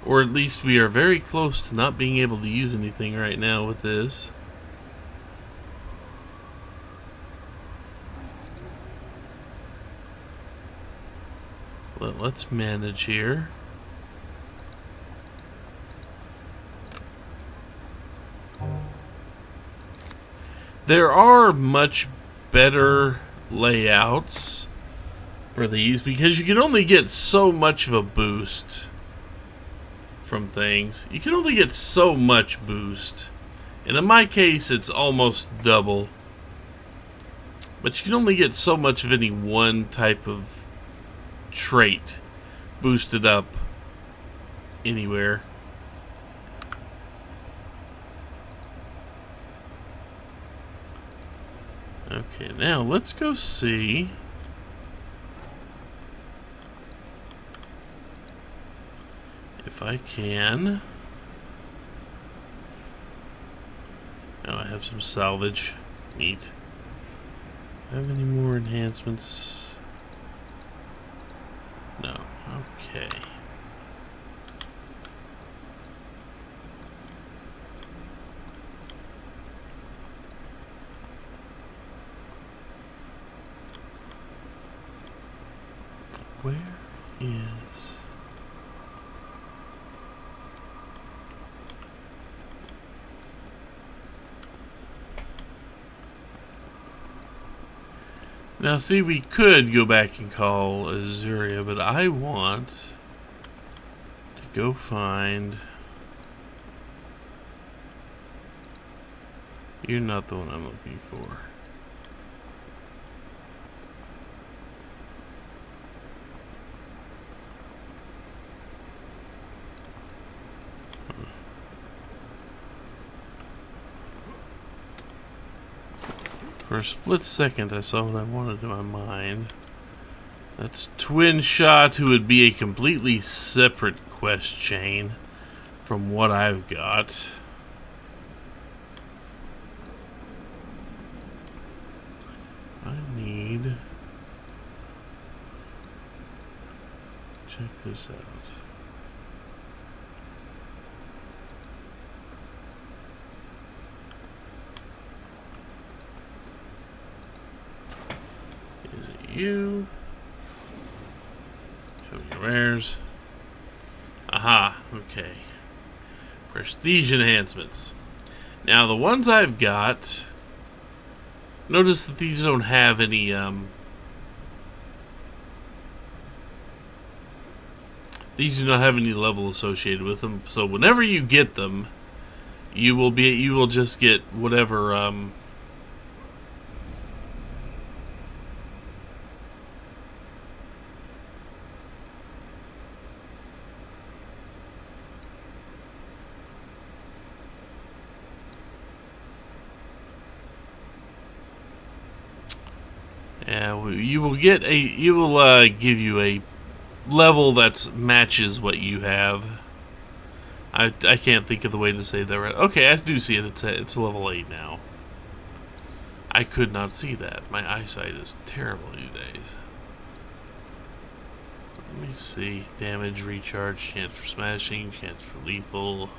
or at least we are very close to not being able to use anything right now with this. Let's manage here. There are much better layouts for these because you can only get so much of a boost from things. You can only get so much boost. And in my case, it's almost double. But you can only get so much of any one type of trait boosted up anywhere. Okay, now let's go see if I can. Oh, I have some salvage. Neat. Have any more enhancements? No. Okay. Where is... Now, see, we could go back and call Azuria, but I want to go find... You're not the one I'm looking for. For a split second, I saw what I wanted in my mind. That's Twin Shot, who would be a completely separate quest chain from what I've got. I need... Check this out. You show me your wares. Aha, okay. Prestige enhancements. Now the ones I've got, notice that these don't have any these do not have any level associated with them. So whenever you get them, you will just get whatever you will get a give you a level that matches what you have. I can't think of the way to say that right. Okay, I do see it. It's level 8 now. I could not see that. My eyesight is terrible these days. Let me see. Damage, recharge, chance for smashing, chance for lethal,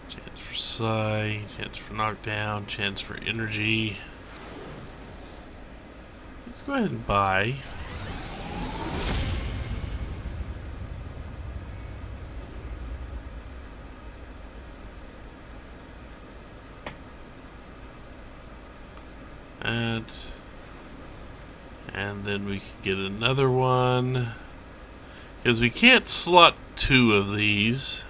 chance for psi, chance for knockdown, chance for energy. Let's go ahead and buy. And then we can get another one. Because we can't slot 2 of these.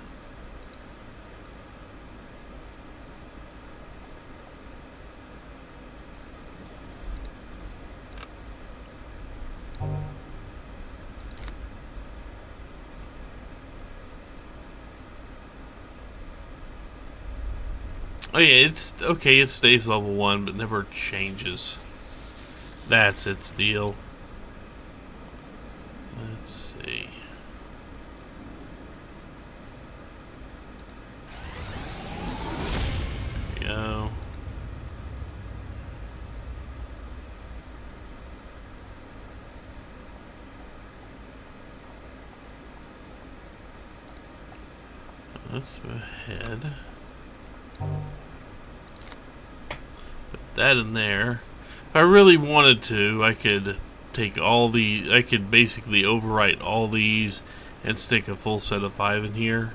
Oh yeah, it's okay. It stays level 1, but never changes. That's its deal. Let's see. There we go. Let's go ahead. Put that in there. If I really wanted to, I could take all the. I could basically overwrite all these and stick a full set of 5 in here.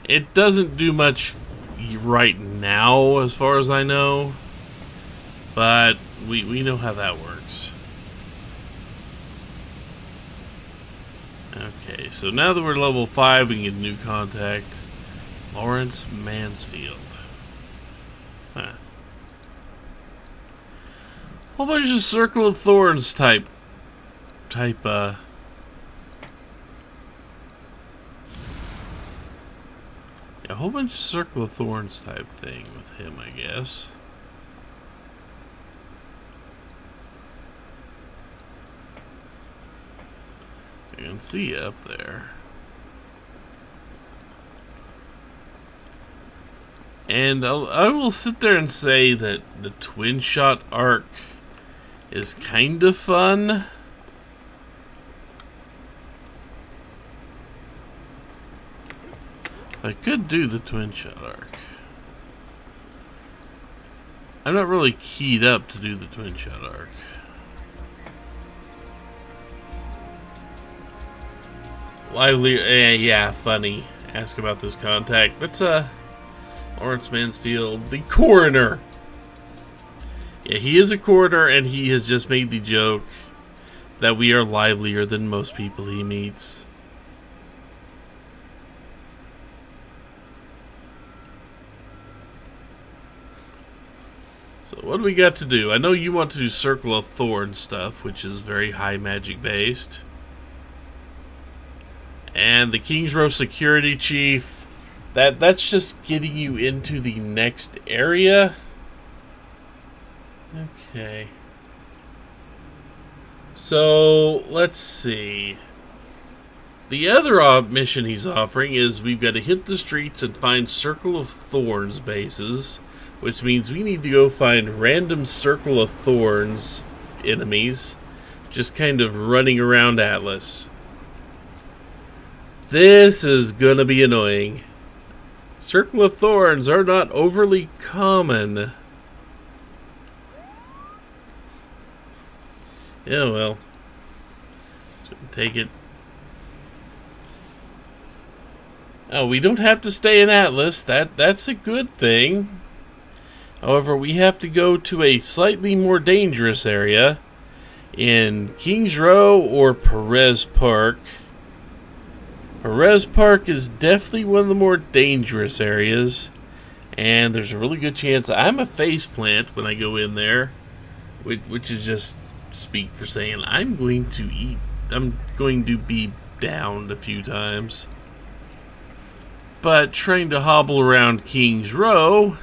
It doesn't do much right now, as far as I know, but we know how that works. Okay, so now that we're level 5, we can get a new contact. Lawrence Mansfield. Huh. Whole bunch of Circle of Thorns type, yeah, a whole bunch of Circle of Thorns type thing with him, I guess. You can see up there. And I will sit there and say that the Twin Shot arc is kind of fun. I could do the Twin Shot arc. I'm not really keyed up to do the Twin Shot arc. Lively, yeah, funny. Ask about this contact. That's Lawrence Mansfield, the coroner. Yeah, he is a coroner, and he has just made the joke that we are livelier than most people he meets. So what do we got to do? I know you want to do Circle of Thorns stuff, which is very high magic based. And the King's Row Security Chief, that's just getting you into the next area. Okay. So, let's see. The other mission he's offering is we've got to hit the streets and find Circle of Thorns bases, which means we need to go find random Circle of Thorns enemies, just kind of running around Atlas. This is gonna be annoying. Circle of Thorns are not overly common. Yeah, well. Take it. Oh, we don't have to stay in Atlas. That's a good thing. However, we have to go to a slightly more dangerous area in Kings Row or Perez Park. Perez Park is definitely one of the more dangerous areas, and there's a really good chance I'm a faceplant when I go in there, which is just speak for saying I'm going to be downed a few times. But trying to hobble around Kings Row,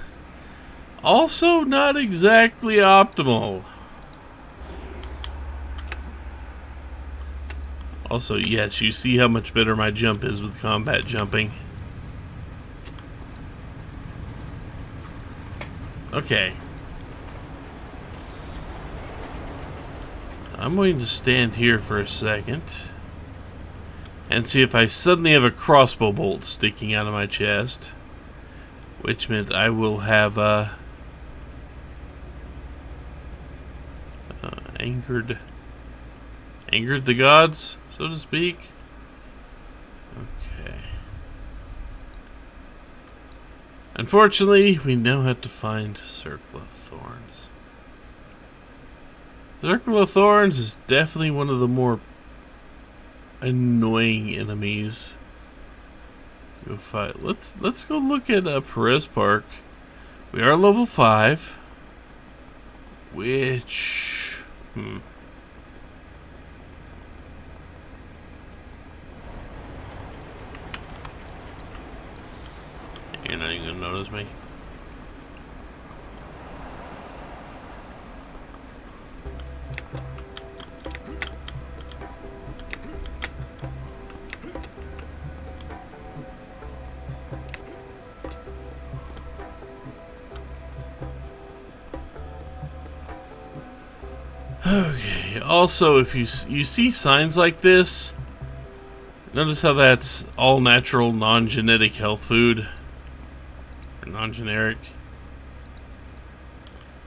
also not exactly optimal. Also, yes, you see how much better my jump is with combat jumping. Okay. I'm going to stand here for a second and see if I suddenly have a crossbow bolt sticking out of my chest, which meant I will have angered the gods, so to speak. Okay. Unfortunately, we now have to find Circle of Thorns. Circle of Thorns is definitely one of the more annoying enemies. Go fight. Let's go look at Perez Park. We are level 5, which You're not even gonna notice me. Okay, also, if you see signs like this, notice how that's all natural, non-genetic health food, or non-generic.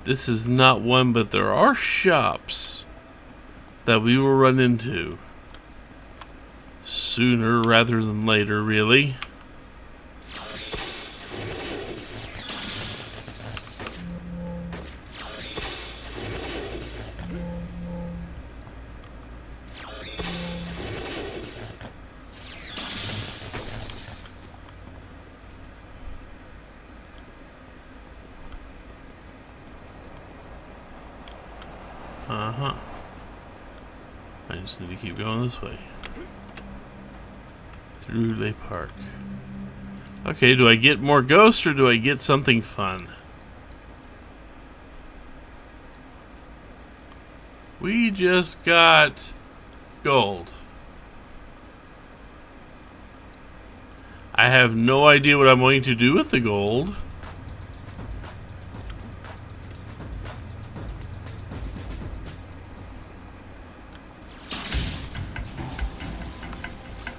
This is not one, but there are shops that we will run into sooner rather than later, really. Uh-huh. I just need to keep going this way. Through Lake Park. Okay, do I get more ghosts or do I get something fun? We just got gold. I have no idea what I'm going to do with the gold.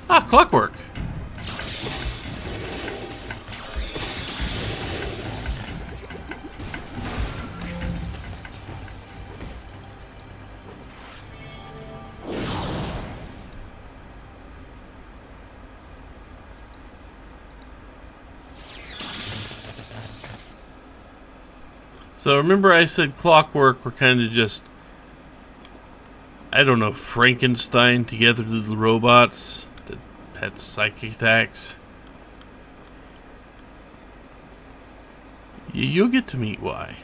Ah, clockwork. So remember I said clockwork were kind of just, I don't know, Frankenstein together little robots that had psychic attacks? You'll get to meet why.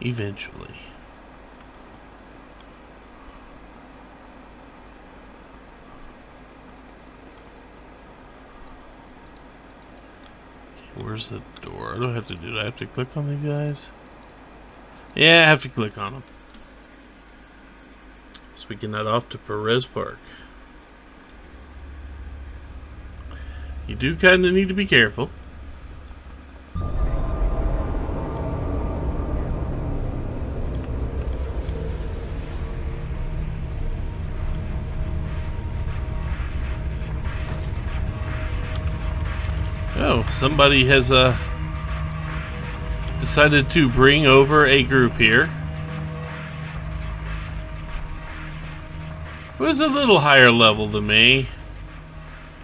Eventually. Where's the door? What do I have to do? Do I have to click on these guys? Yeah, I have to click on them. So we can head off to Perez Park. You do kind of need to be careful. Oh, somebody has decided to bring over a group here. Who's a little higher level than me.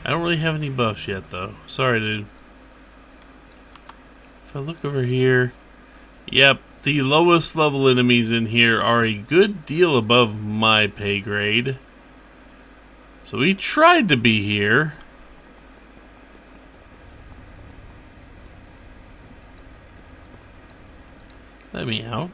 I don't really have any buffs yet, though. Sorry, dude. If I look over here... Yep, the lowest level enemies in here are a good deal above my pay grade. So we tried to be here. Let me out.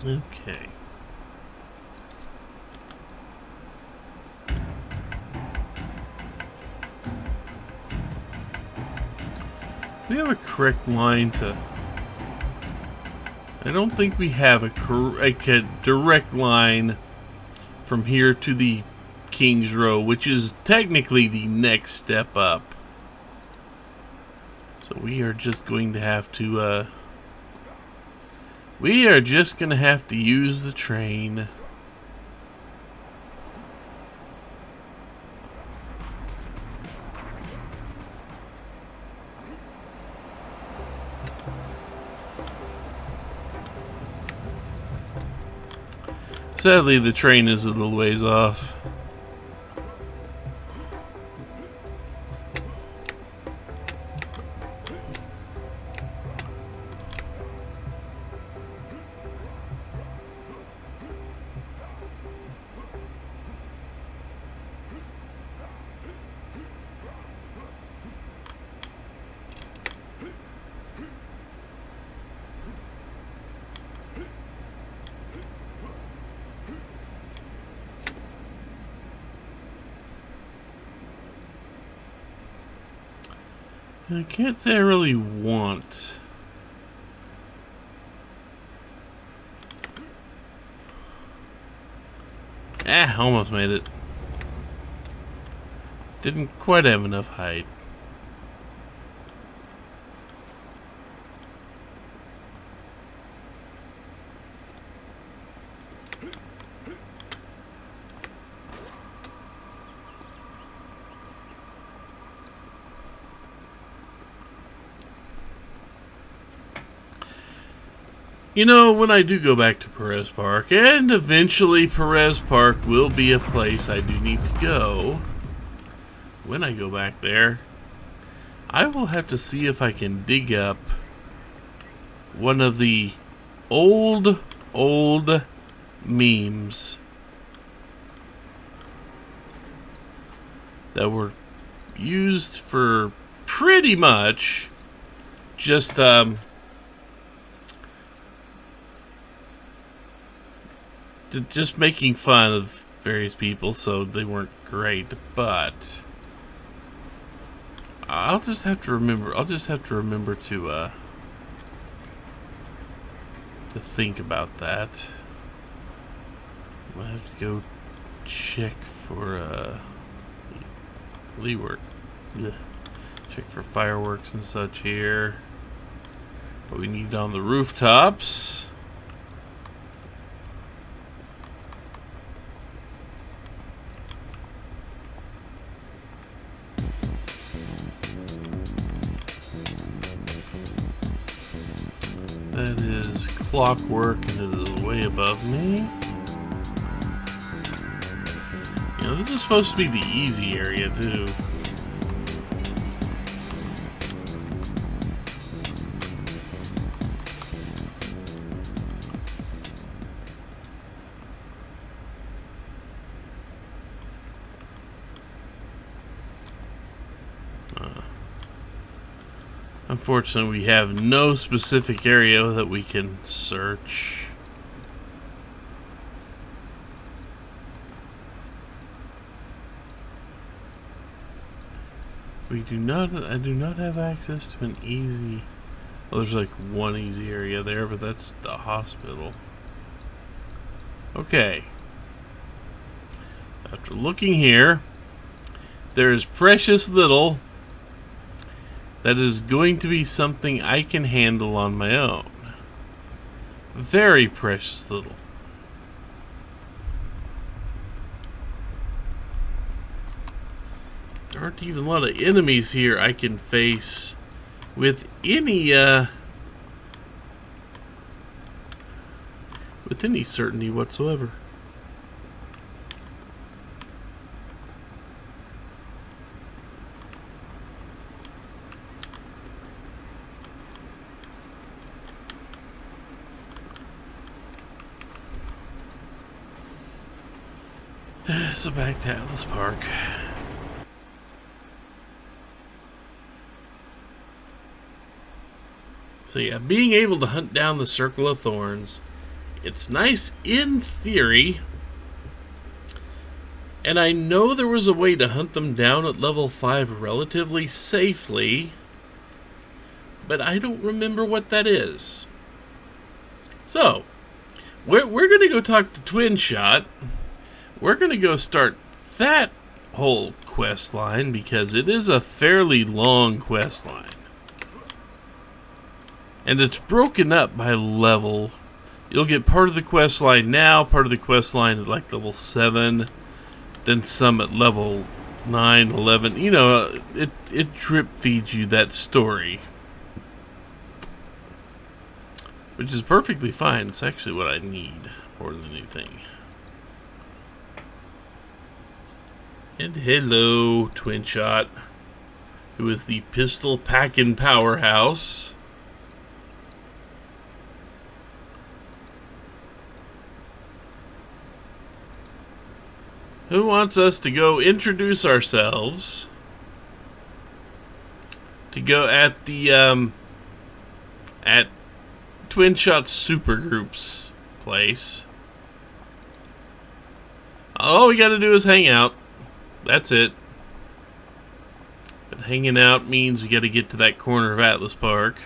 Okay. We have a correct line to... I don't think we have a direct line from here to the King's Row, which is technically the next step up. So we are just going to have to, we are just going to have to use the train. Sadly, the train is a little ways off. I can't say I really want. Almost made it. Didn't quite have enough height. You know, when I do go back to Perez Park, and eventually Perez Park will be a place I do need to go, when I go back there, I will have to see if I can dig up one of the old memes that were used for pretty much just making fun of various people, so they weren't great, but I'll just have to remember to think about that. I have to go check for check for fireworks and such here. But we need it on the rooftops. That is clockwork, and it is way above me. You know, this is supposed to be the easy area, too. Unfortunately, we have no specific area that we can search. I do not have access to an easy... Well, there's like one easy area there, but that's the hospital. Okay. After looking here, there is precious little that is going to be something I can handle on my own. Very precious little. There aren't even a lot of enemies here I can face with any certainty whatsoever. So back to Atlas Park. So yeah, being able to hunt down the Circle of Thorns, it's nice in theory. And I know there was a way to hunt them down at level 5 relatively safely, but I don't remember what that is. So, we're going to go talk to Twin Shot. We're going to go start that whole quest line because it is a fairly long quest line. And it's broken up by level. You'll get part of the quest line now, part of the quest line at like level 7, then some at level 9, 11. You know, it drip feeds you that story. Which is perfectly fine. It's actually what I need more than anything. And hello, Twin Shot, who is the pistol packing powerhouse. Who wants us to go introduce ourselves? To go at the at Twin Shot's Supergroup's place. All we gotta do is hang out. That's it. But hanging out means we gotta get to that corner of Atlas Park.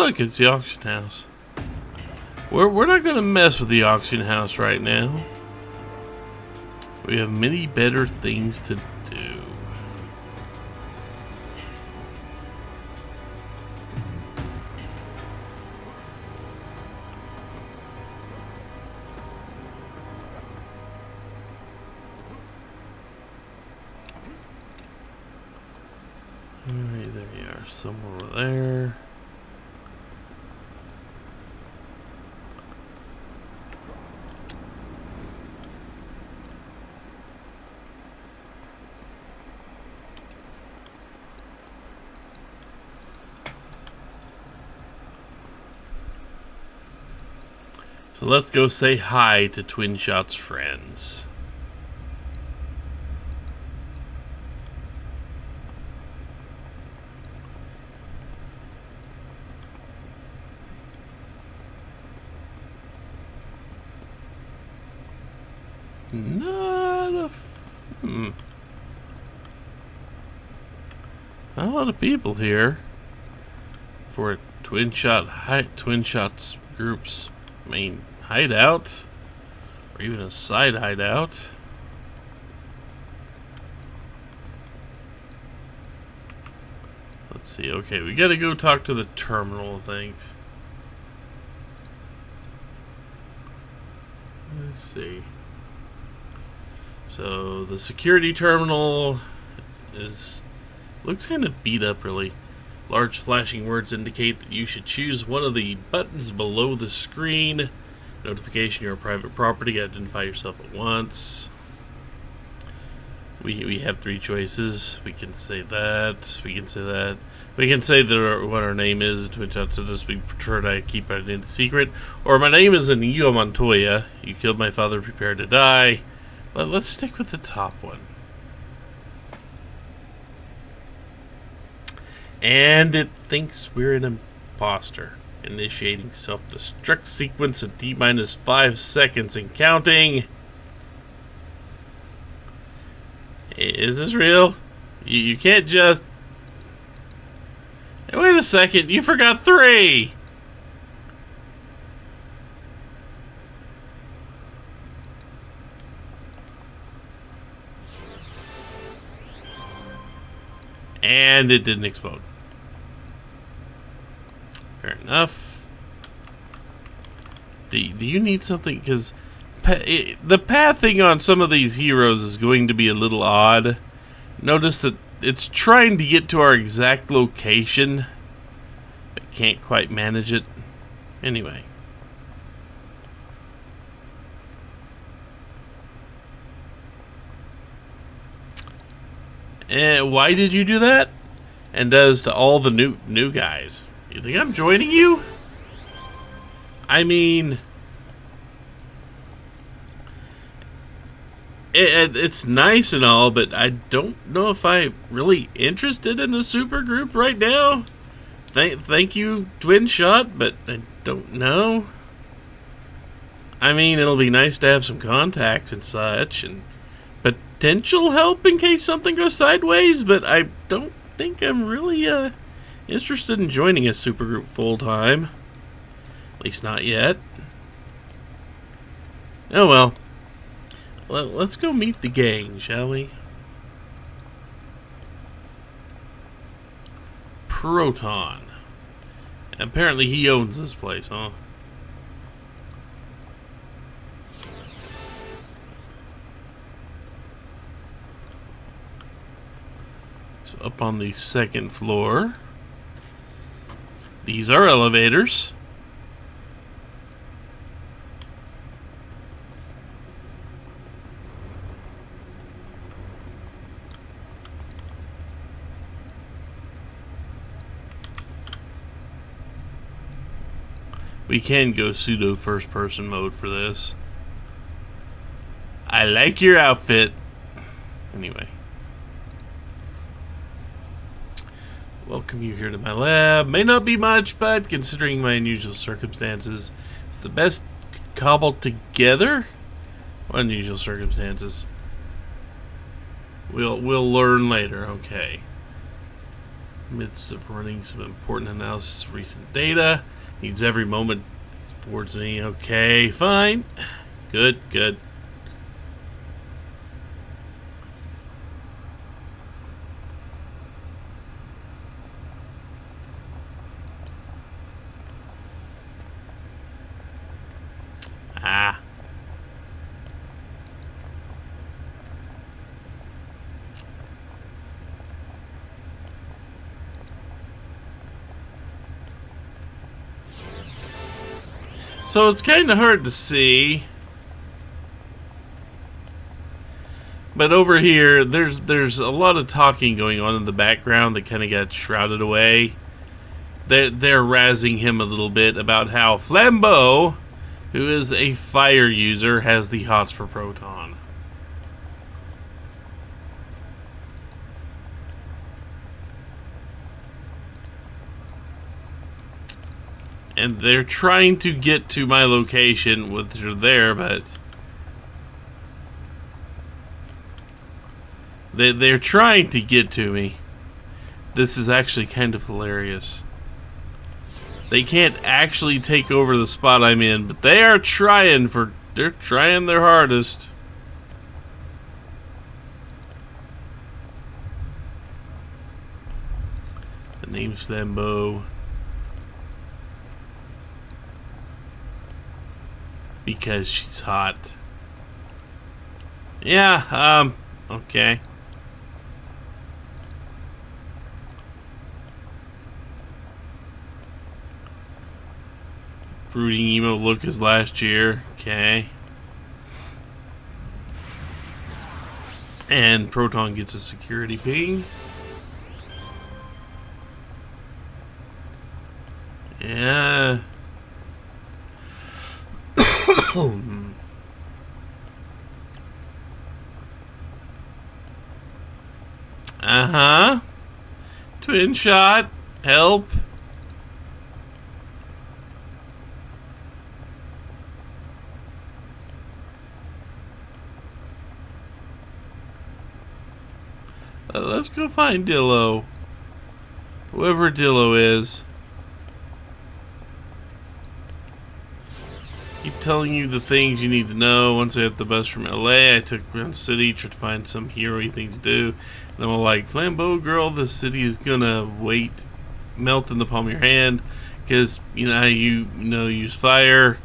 look, it's the auction house. We're not going to mess with the auction house right now. We have many better things to do. Alright, there you are, somewhere over there. So let's go say hi to Twin Shot's friends. Not a lot of people here for a Twin Shots group's main hideout, or even a side hideout. Let's see. Okay, we gotta go talk to the terminal, I think. Let's see. So the security terminal looks kind of beat up, really. Large flashing words indicate that you should choose one of the buttons below the screen. Notification you're a private property. Identify yourself at once. We have three choices. We can say that. We can say that. We can say that what our name is. Twin Shots said this. We prefer to keep our identity secret. Or my name is Inigo Montoya. You killed my father. Prepare to die. Let's stick with the top one. And it thinks we're an imposter. Initiating self-destruct sequence at D-5 seconds and counting. Is this real? You can't just... Hey, wait a second, you forgot 3! And it didn't explode. Fair enough. Do you need something? Because the pathing on some of these heroes is going to be a little odd. Notice that it's trying to get to our exact location, but can't quite manage it. Anyway. Why did you do that? And does to all the new guys. You think I'm joining you? I mean, it's nice and all, but I don't know if I'm really interested in a super group right now. Thank you, Twin Shot, but I don't know. I mean, it'll be nice to have some contacts and such, and potential help in case something goes sideways, but I don't think I'm really interested in joining a supergroup full-time. At least not yet. Oh well. Let's go meet the gang, shall we? Proton. Apparently he owns this place, huh? Up on the second floor. These are elevators. We can go pseudo first person mode for this. I like your outfit. Anyway. Welcome you here to my lab. May not be much, but considering my unusual circumstances, it's the best cobbled together. Unusual circumstances. We'll learn later. Okay. Midst of running some important analysis of recent data. Needs every moment affords me. Okay, fine. Good, good. Ah. So it's kind of hard to see. But over here, there's a lot of talking going on in the background that kind of got shrouded away. They're razzing him a little bit about how Flambeau, who is a fire user, has the hots for Proton. And they're trying to get to my location, which are there, but they're trying to get to me. This is actually kind of hilarious. They can't actually take over the spot I'm in, but they are trying they're trying their hardest. The name's Flambeau. Because she's hot. Yeah, okay. Brooding emo look as last year. Okay. And Proton gets a security ping. Yeah. Uh-huh. Twin shot. Help. Let's go find Dillo. Whoever Dillo is. Keep telling you the things you need to know. Once I got the bus from LA, I took around city, tried to find some hero-y thing to do. And I'm like, Flambeau girl, this city is gonna melt in the palm of your hand. Because, you know how use fire.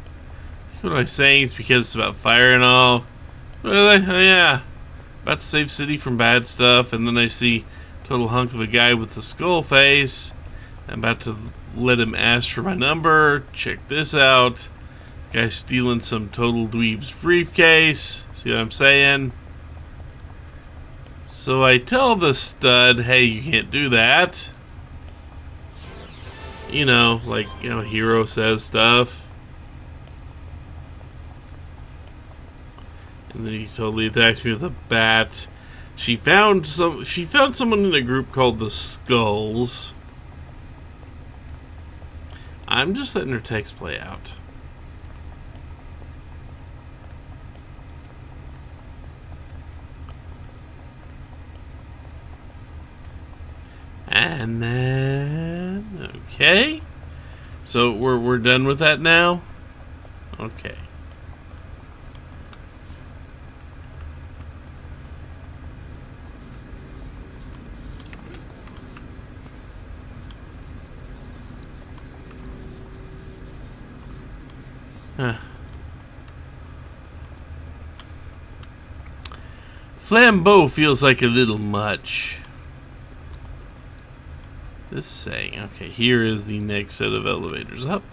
What am I saying? It's because it's about fire and all. Really? Oh, yeah. About to save city from bad stuff. And then I see total hunk of a guy with the skull face. I'm about to let him ask for my number. Check this out. Guy stealing some total dweeb's briefcase. See what I'm saying? So I tell the stud, hey, you can't do that. You know, like, Hero says stuff. And then he totally attacks me with a bat. She found someone in a group called the Skulls. I'm just letting her text play out. And then, okay. So we're done with that now? Okay. Flambeau feels like a little much. This saying, okay, here is the next set of elevators up.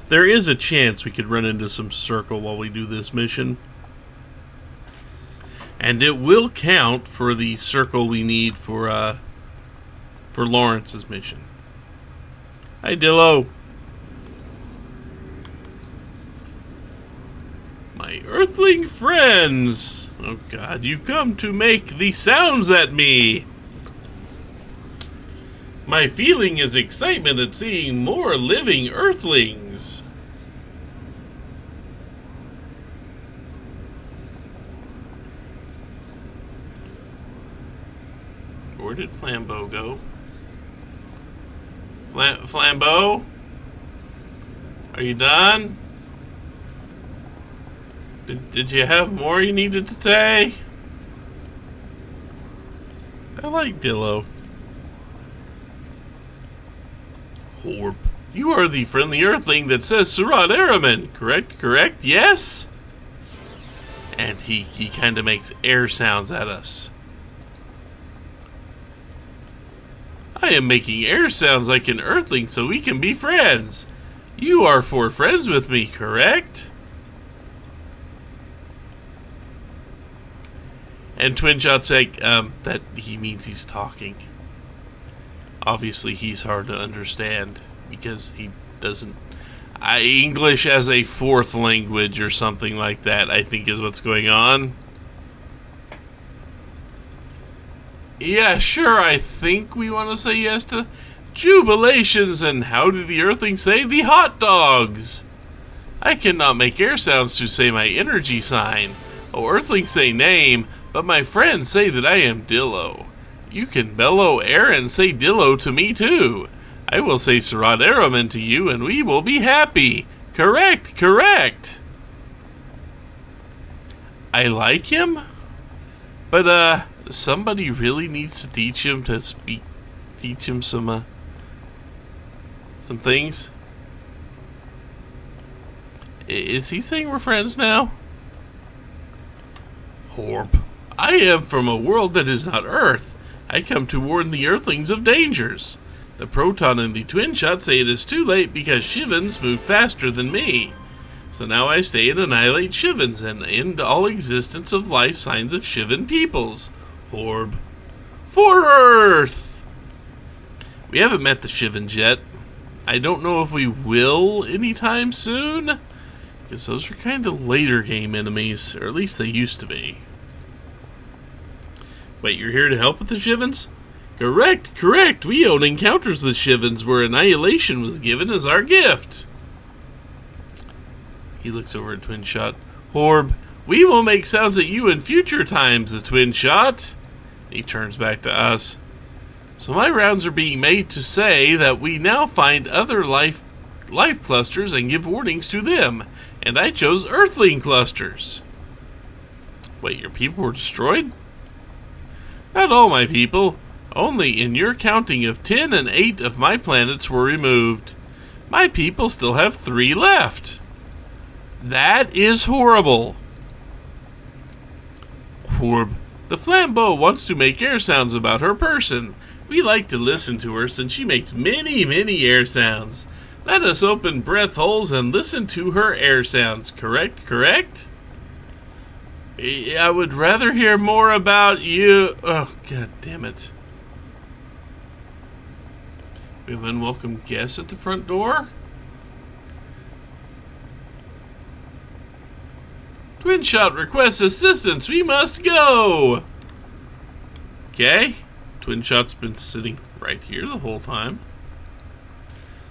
There is a chance we could run into some circle while we do this mission. And it will count for the circle we need for Lawrence's mission. Hi, Dillo. My earthling friends! Oh God, you come to make the sounds at me! My feeling is excitement at seeing more living earthlings. Where did Flambeau go? Flambeau? Are you done? Did you have more you needed to say? I like Dillo. Horp. You are the friendly earthling that says Surat Araman. Correct? Yes? And he kind of makes air sounds at us. I am making air sounds like an earthling so we can be friends. You are for friends with me, correct? And Twin Shot's like, that he means he's talking. Obviously, he's hard to understand because he doesn't... English as a fourth language or something like that, I think is what's going on. Yeah, sure, I think we want to say yes to jubilations, and how do the earthlings say the hot dogs? I cannot make air sounds to say my energy sign. Oh, earthlings say name, but my friends say that I am Dillo. You can bellow air and say Dillo to me too. I will say Surat Araman to you and we will be happy. Correct. I like him, but somebody really needs to teach him to speak, teach him some things. Is he saying we're friends now? Horp. I am from a world that is not Earth. I come to warn the Earthlings of dangers. The Proton and the Twin Shot say it is too late because Shivans moved faster than me. So now I stay and annihilate Shivans and end all existence of life signs of Shivan peoples. Horb. For Earth! We haven't met the Shivans yet. I don't know if we will anytime soon, because those are kind of later game enemies, or at least they used to be. Wait, you're here to help with the Shivans? Correct. We own encounters with Shivans where annihilation was given as our gift. He looks over at Twin Shot. Horb, we will make sounds at you in future times, the Twin Shot. He turns back to us. So my rounds are being made to say that we now find other life clusters and give warnings to them. And I chose Earthling clusters. Wait, your people were destroyed? Not all my people. Only in your counting of 10 and 8 of my planets were removed. My people still have 3 left. That is horrible. Horb. The Flambeau wants to make air sounds about her person. We like to listen to her since she makes many air sounds. Let us open breath holes and listen to her air sounds. Correct? I would rather hear more about you. Oh, god damn it. We have unwelcome guests at the front door. Twin Shot requests assistance. We must go. Okay. Twin Shot's been sitting right here the whole time.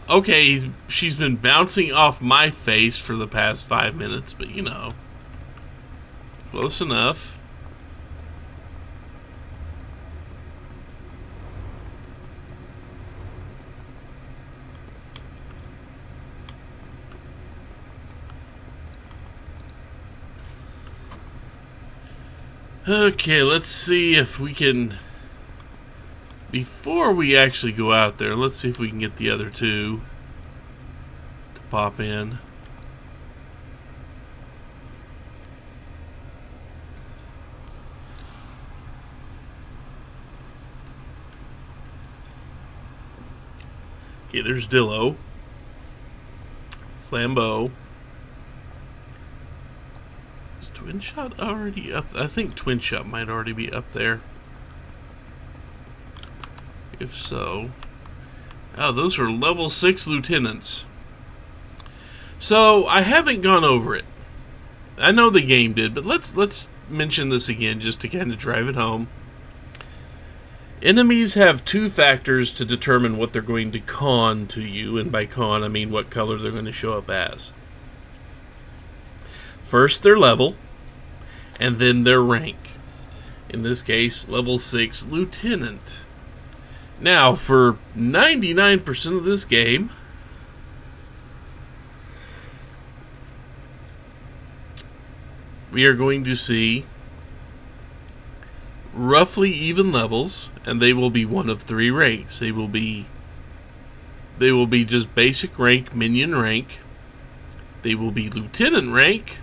Okay, she's been bouncing off my face for the past 5 minutes, but you know. Close enough. Okay, let's see if we can... Before we actually go out there, let's see if we can get the other 2 to pop in. Okay, there's Dillo. Flambeau. Is Twin Shot already up? I think Twin Shot might already be up there. If so... Oh, those are level 6 lieutenants. So, I haven't gone over it. I know the game did, but let's mention this again just to kind of drive it home. Enemies have 2 factors to determine what they're going to con to you, and by con I mean what color they're going to show up as. First, their level, and then their rank. In this case, level 6 Lieutenant. Now, for 99% of this game, we are going to see roughly even levels, and they will be one of 3 ranks. They will be just basic rank, minion rank. They will be lieutenant rank,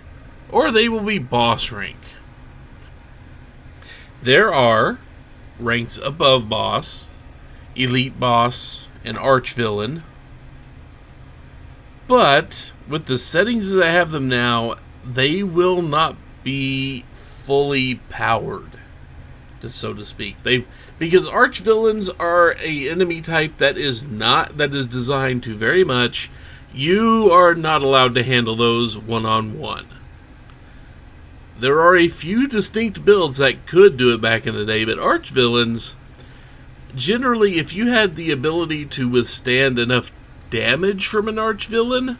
or they will be boss rank. There are ranks above boss, elite boss, and archvillain. But with the settings as I have them now, they will not be fully powered, so to speak. Because archvillains are a enemy type that is designed to very much. You are not allowed to handle those one-on-one. There are a few distinct builds that could do it back in the day, but archvillains, generally, if you had the ability to withstand enough damage from an archvillain,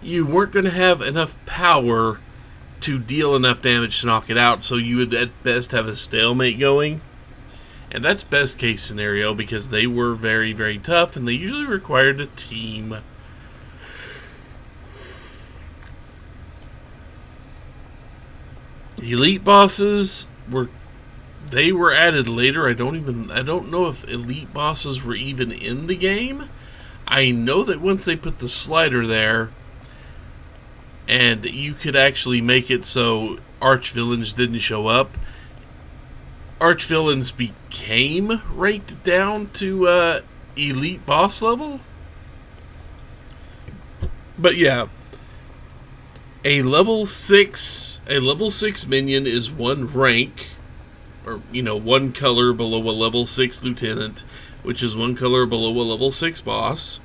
you weren't going to have enough power to deal enough damage to knock it out, so you would at best have a stalemate going. And that's best case scenario, because they were very, very tough, and they usually required a team. Elite bosses were added later. I don't know if elite bosses were even in the game. I know that once they put the slider there, and you could actually make it so archvillains didn't show up, archvillains became ranked down to elite boss level. But yeah, a level 6 minion is one rank, or one color below a level 6 lieutenant, which is one color below a level 6 boss.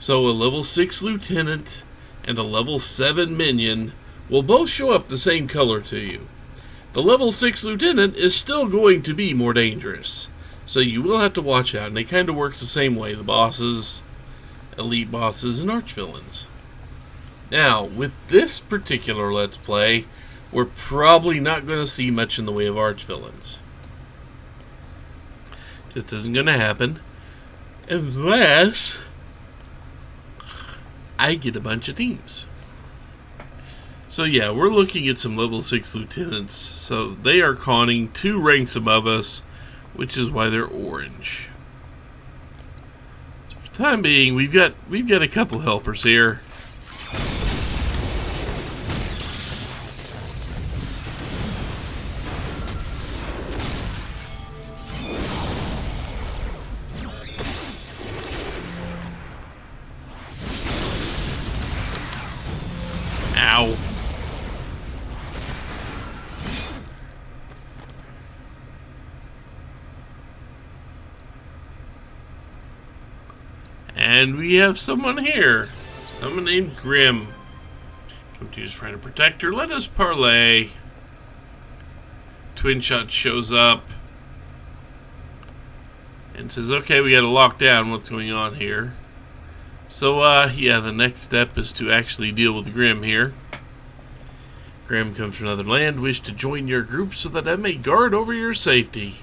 So a level 6 lieutenant and a level 7 minion will both show up the same color to you. The level 6 lieutenant is still going to be more dangerous, so you will have to watch out, and it kind of works the same way, the bosses, elite bosses, and archvillains. Now, with this particular Let's Play, we're probably not going to see much in the way of archvillains. Just isn't going to happen unless I get a bunch of teams. So yeah, we're looking at some level 6 lieutenants. So they are conning 2 ranks above us, which is why they're orange. So for the time being, we've got a couple helpers here. Ow. And we have someone here. Someone named Grim. Come to his friend and protector. Let us parlay. Twin Shot shows up and says, okay, we gotta lock down what's going on here. So, yeah, the next step is to actually deal with Grim here. Grim comes from another land, wish to join your group so that I may guard over your safety.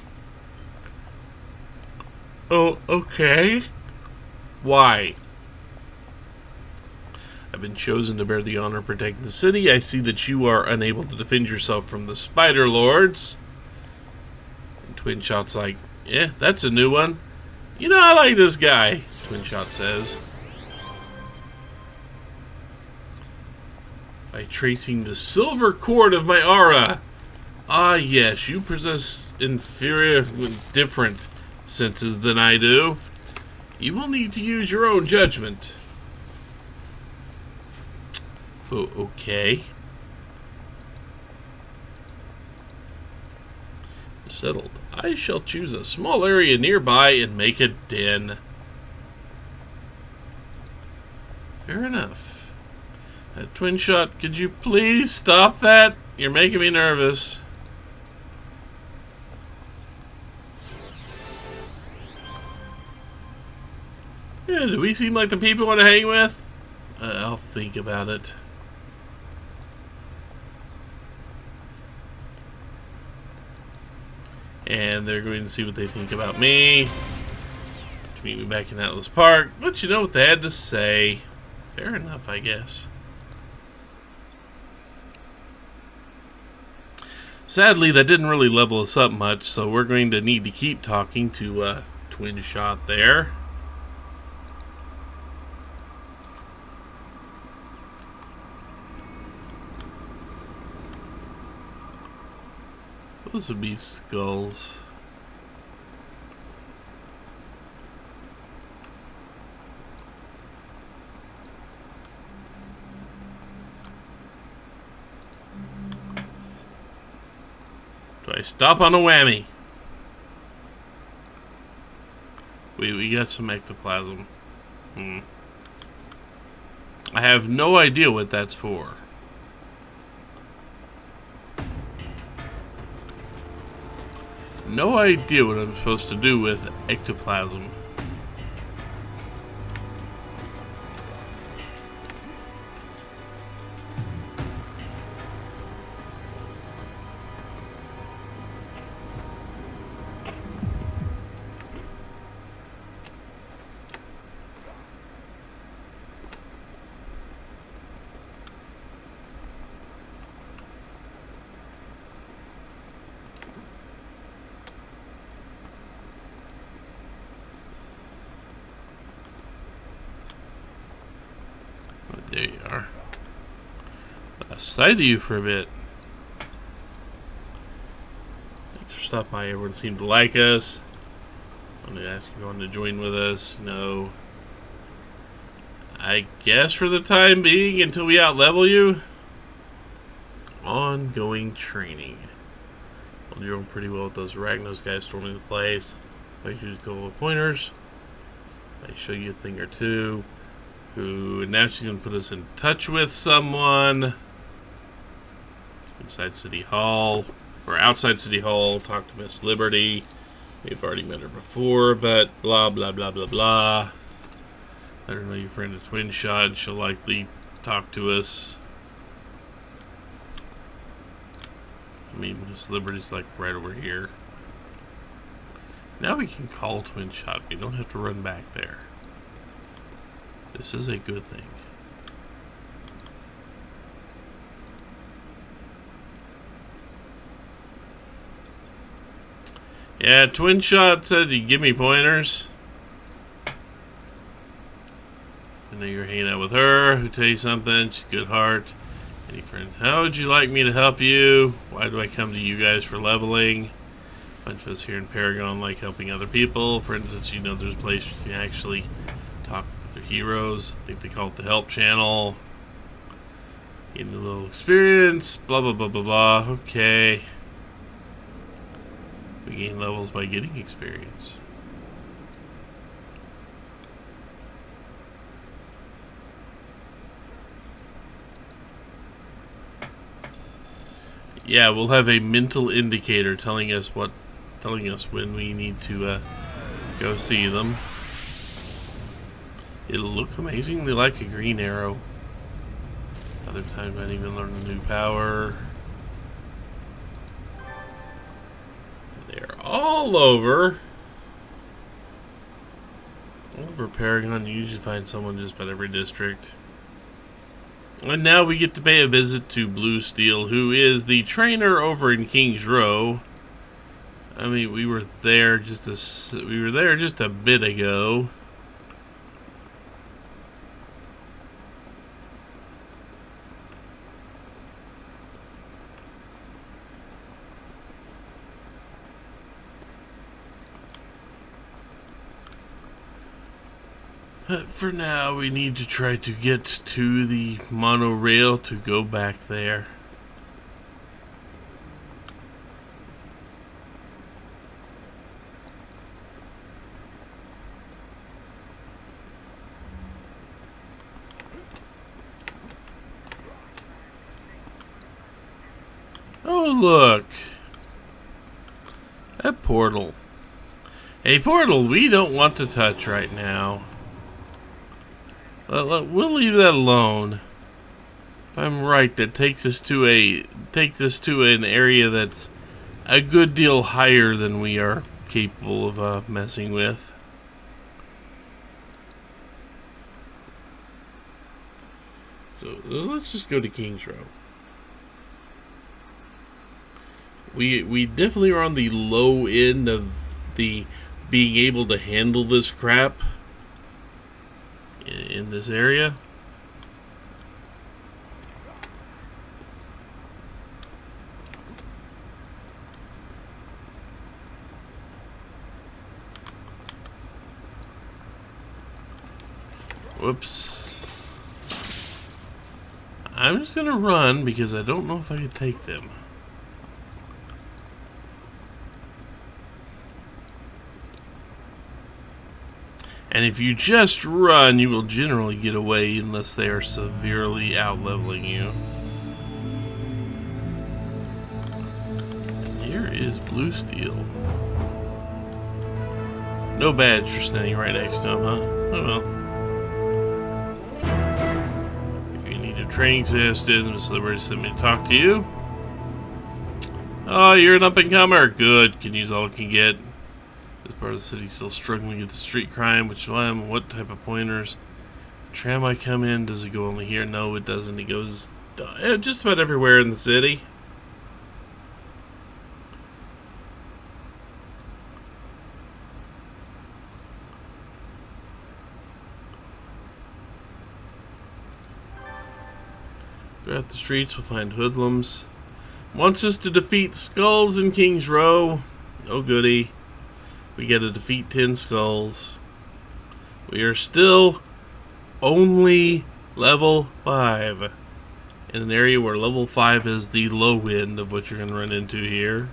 Oh, okay. Why? I've been chosen to bear the honor of protecting the city. I see that you are unable to defend yourself from the Spider Lords. And Twin Shot's like, yeah, that's a new one. You know, I like this guy, Twin Shot says. By tracing the silver cord of my aura. Ah, yes, you possess inferior, different senses than I do. You will need to use your own judgment. Oh, okay. Settled. I shall choose a small area nearby and make a den. Fair enough. Twin Shot, could you please stop that? You're making me nervous. Yeah, do we seem like the people I want to hang with? I'll think about it. and they're going to see what they think about me. To meet me back in Atlas Park, let you know what they had to say. Fair enough, I guess. Sadly, that didn't really level us up much, so we're going to need to keep talking to Twin Shot there. Those would be skulls. Do I stop on a whammy? We got some ectoplasm. I have no idea what that's for. No idea what I'm supposed to do with ectoplasm. There you are. Lost sight of you for a bit. Thanks for stopping by. Everyone seemed to like us. I'm going to ask you to join with us. No. I guess for the time being, until we outlevel you. Ongoing training. Well, you're doing pretty well with those Ragnos guys storming the place. I use a couple of pointers. I show you a thing or two. Who now she's going to put us in touch with someone inside City Hall or outside City Hall. Talk to Miss Liberty. We've already met her before, but blah blah blah blah blah. Let her know your friend is Twin Shot. She'll likely talk to us. I mean, Miss Liberty's like right over here. Now we can call Twin Shot. We don't have to run back there. This is a good thing. Yeah, Twin Shot said he'd give me pointers. I know you're hanging out with her. Who tell you something? She's a good heart. Any friends? How would you like me to help you? Why do I come to you guys for leveling? A bunch of us here in Paragon like helping other people. For instance, you know there's a place you can actually talk with other heroes. I think they call it the help channel. Getting a little experience. Blah blah blah blah blah. Okay. We gain levels by getting experience. Yeah, we'll have a mental indicator telling us when we need to go see them. It'll look amazingly like a green arrow. Other times I even learn a new power. They're all over Paragon. You usually find someone just about every district. And now we get to pay a visit to Blue Steel, who is the trainer over in King's Row. I mean, we were there just a bit ago. For now, we need to try to get to the monorail to go back there. Oh, look. A portal. A portal we don't want to touch right now. We'll leave that alone. If I'm right, that takes us to an area that's a good deal higher than we are capable of messing with. So let's just go to King's Row. We definitely are on the low end of the being able to handle this crap in this area. Whoops. I'm just gonna run because I don't know if I can take them. And if you just run, you will generally get away unless they are severely out-leveling you. Here is blue steel. No badge for standing right next to him, huh? Oh well. Training assistant, Celebrity sent me to talk to you. Oh, you're an up-and-comer. Good. Can use all it can get. This part of the city still struggling with the street crime. Which one? What type of pointers? Tram I come in, does it go only here? No, it doesn't. It goes just about everywhere in the city. Throughout the streets, we'll find hoodlums. Wants us to defeat skulls in King's Row. Oh goody. We get to defeat 10 skulls. We are still only level 5. In an area where level 5 is the low end of what you're going to run into here.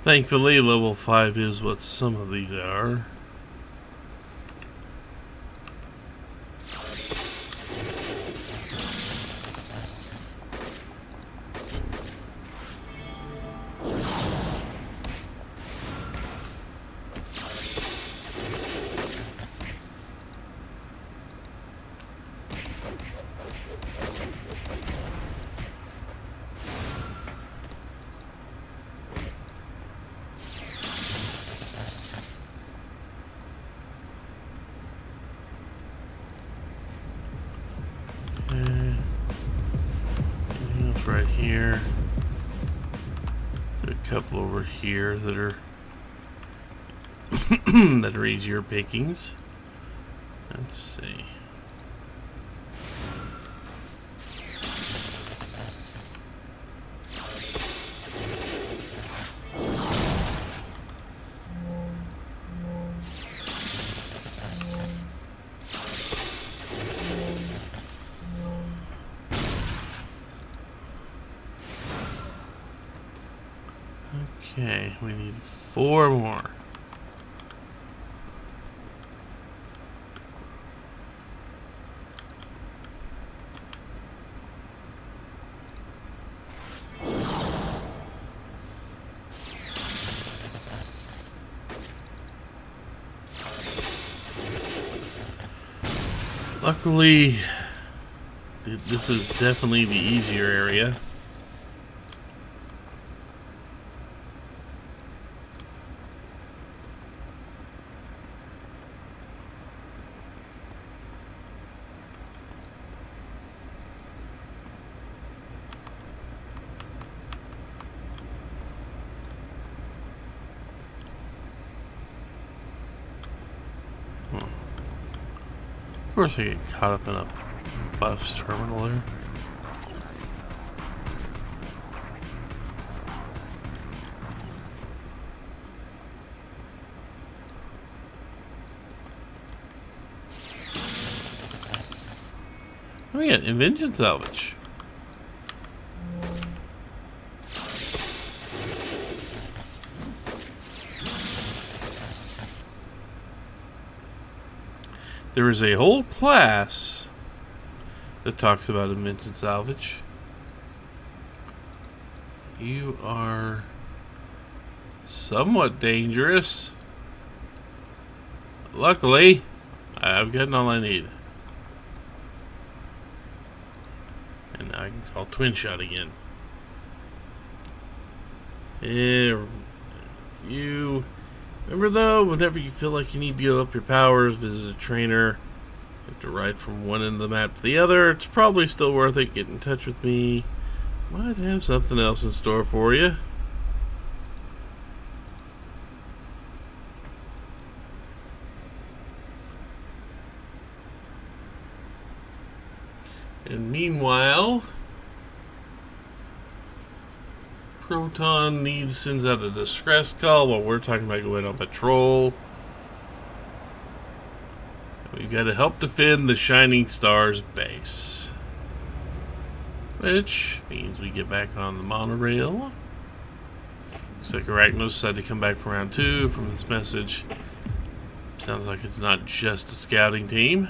Thankfully, level 5 is what some of these are. Right here. A couple over here that are that are easier pickings. Let's see. Okay, we need 4 more. Luckily, this is definitely the easier area. Of course I get caught up in a bus terminal there. We got invention salvage. There is a whole class that talks about invention salvage. You are somewhat dangerous. Luckily, I've gotten all I need. And now I can call Twin Shot again. Yeah, you. Remember though, whenever you feel like you need to go up your powers, visit a trainer, you have to ride from one end of the map to the other, it's probably still worth it. Get in touch with me. Might have something else in store for you. And meanwhile, Proton sends out a distress call while we're talking about going on patrol. We've got to help defend the Shining Stars base. Which means we get back on the monorail. Looks like Arachnos decided to come back for round 2 from this message. Sounds like it's not just a scouting team.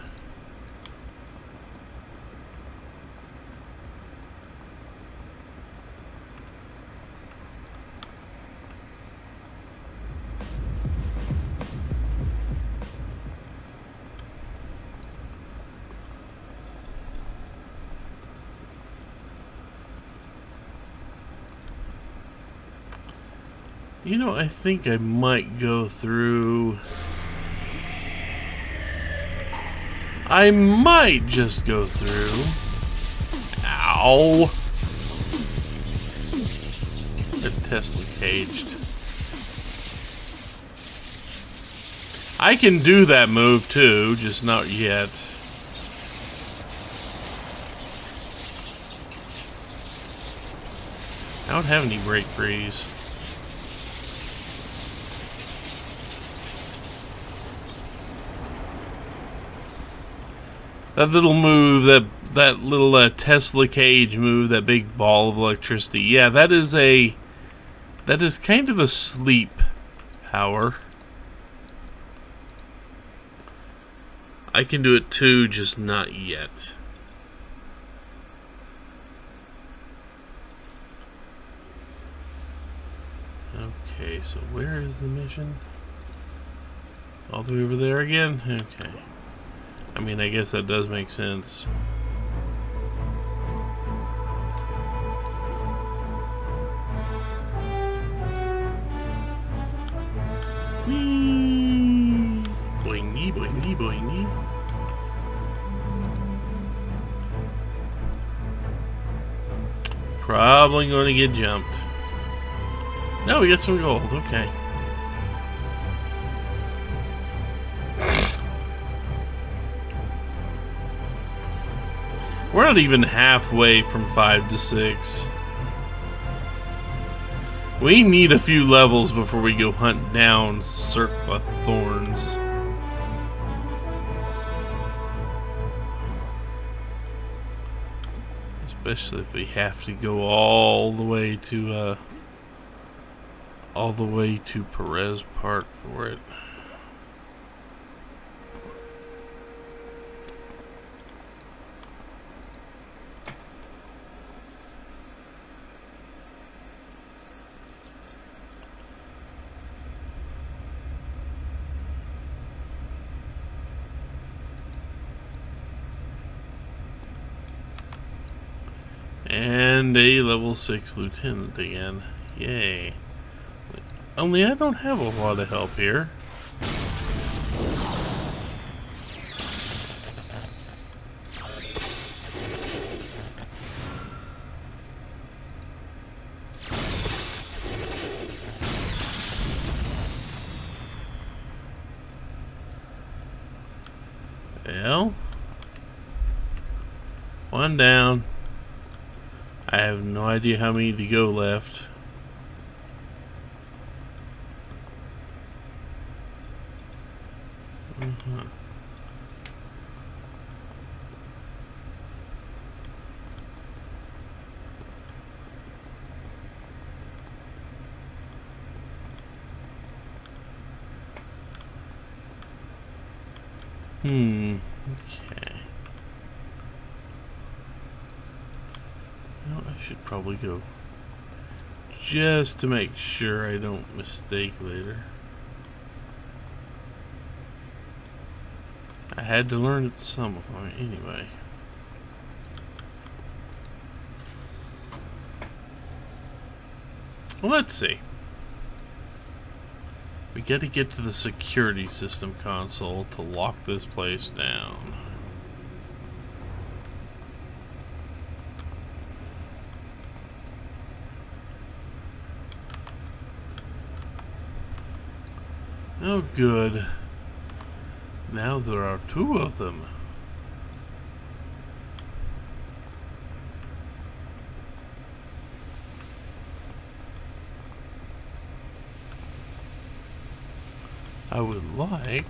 You know, I think I might go through... I might just go through... Ow! That Tesla caged. I can do that move too, just not yet. I don't have any break freeze. That little move, that little Tesla cage move, that big ball of electricity. Yeah, that is kind of a sleep power. I can do it too, just not yet. Okay, so where is the mission? All the way over there again? Okay. I mean, I guess that does make sense. Whee! Boingy, boingy, boingy. Probably going to get jumped. No, we got some gold. Okay. We're not even halfway from 5 to 6. We need a few levels before we go hunt down Circle of Thorns. Especially if we have to go all the way to Perez Park for it. And a level 6 lieutenant again. Yay. Only I don't have a lot of help here. Well, one down. I have no idea how many to go left. Okay. I should probably go just to make sure I don't mistake later. I had to learn at some point anyway. Well, let's see. We got to get to the security system console to lock this place down. Oh, good. Now there are two of them. I would like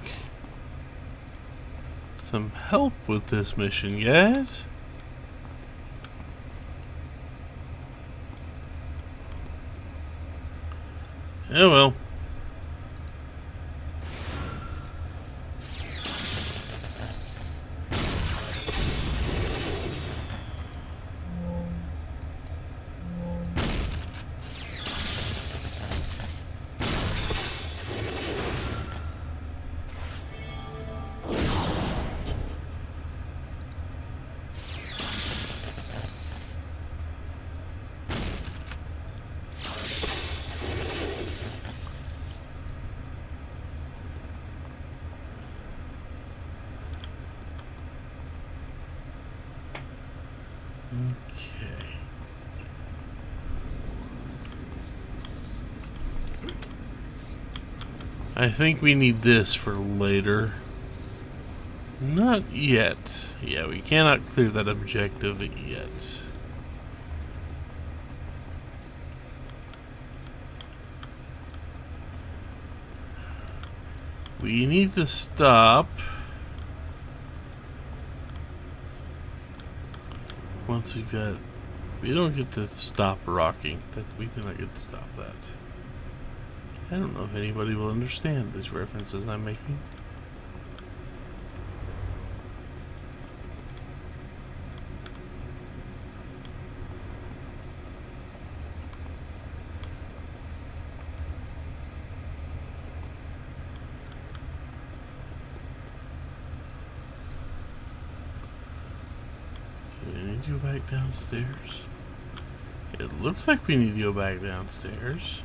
some help with this mission, guys. Oh well. Okay. I think we need this for later. Not yet. Yeah, we cannot clear that objective yet. We need to stop. Once we've got... We don't get to stop rocking. We do not get to stop that. I don't know if anybody will understand these references I'm making. Go back downstairs. It looks like we need to go back downstairs.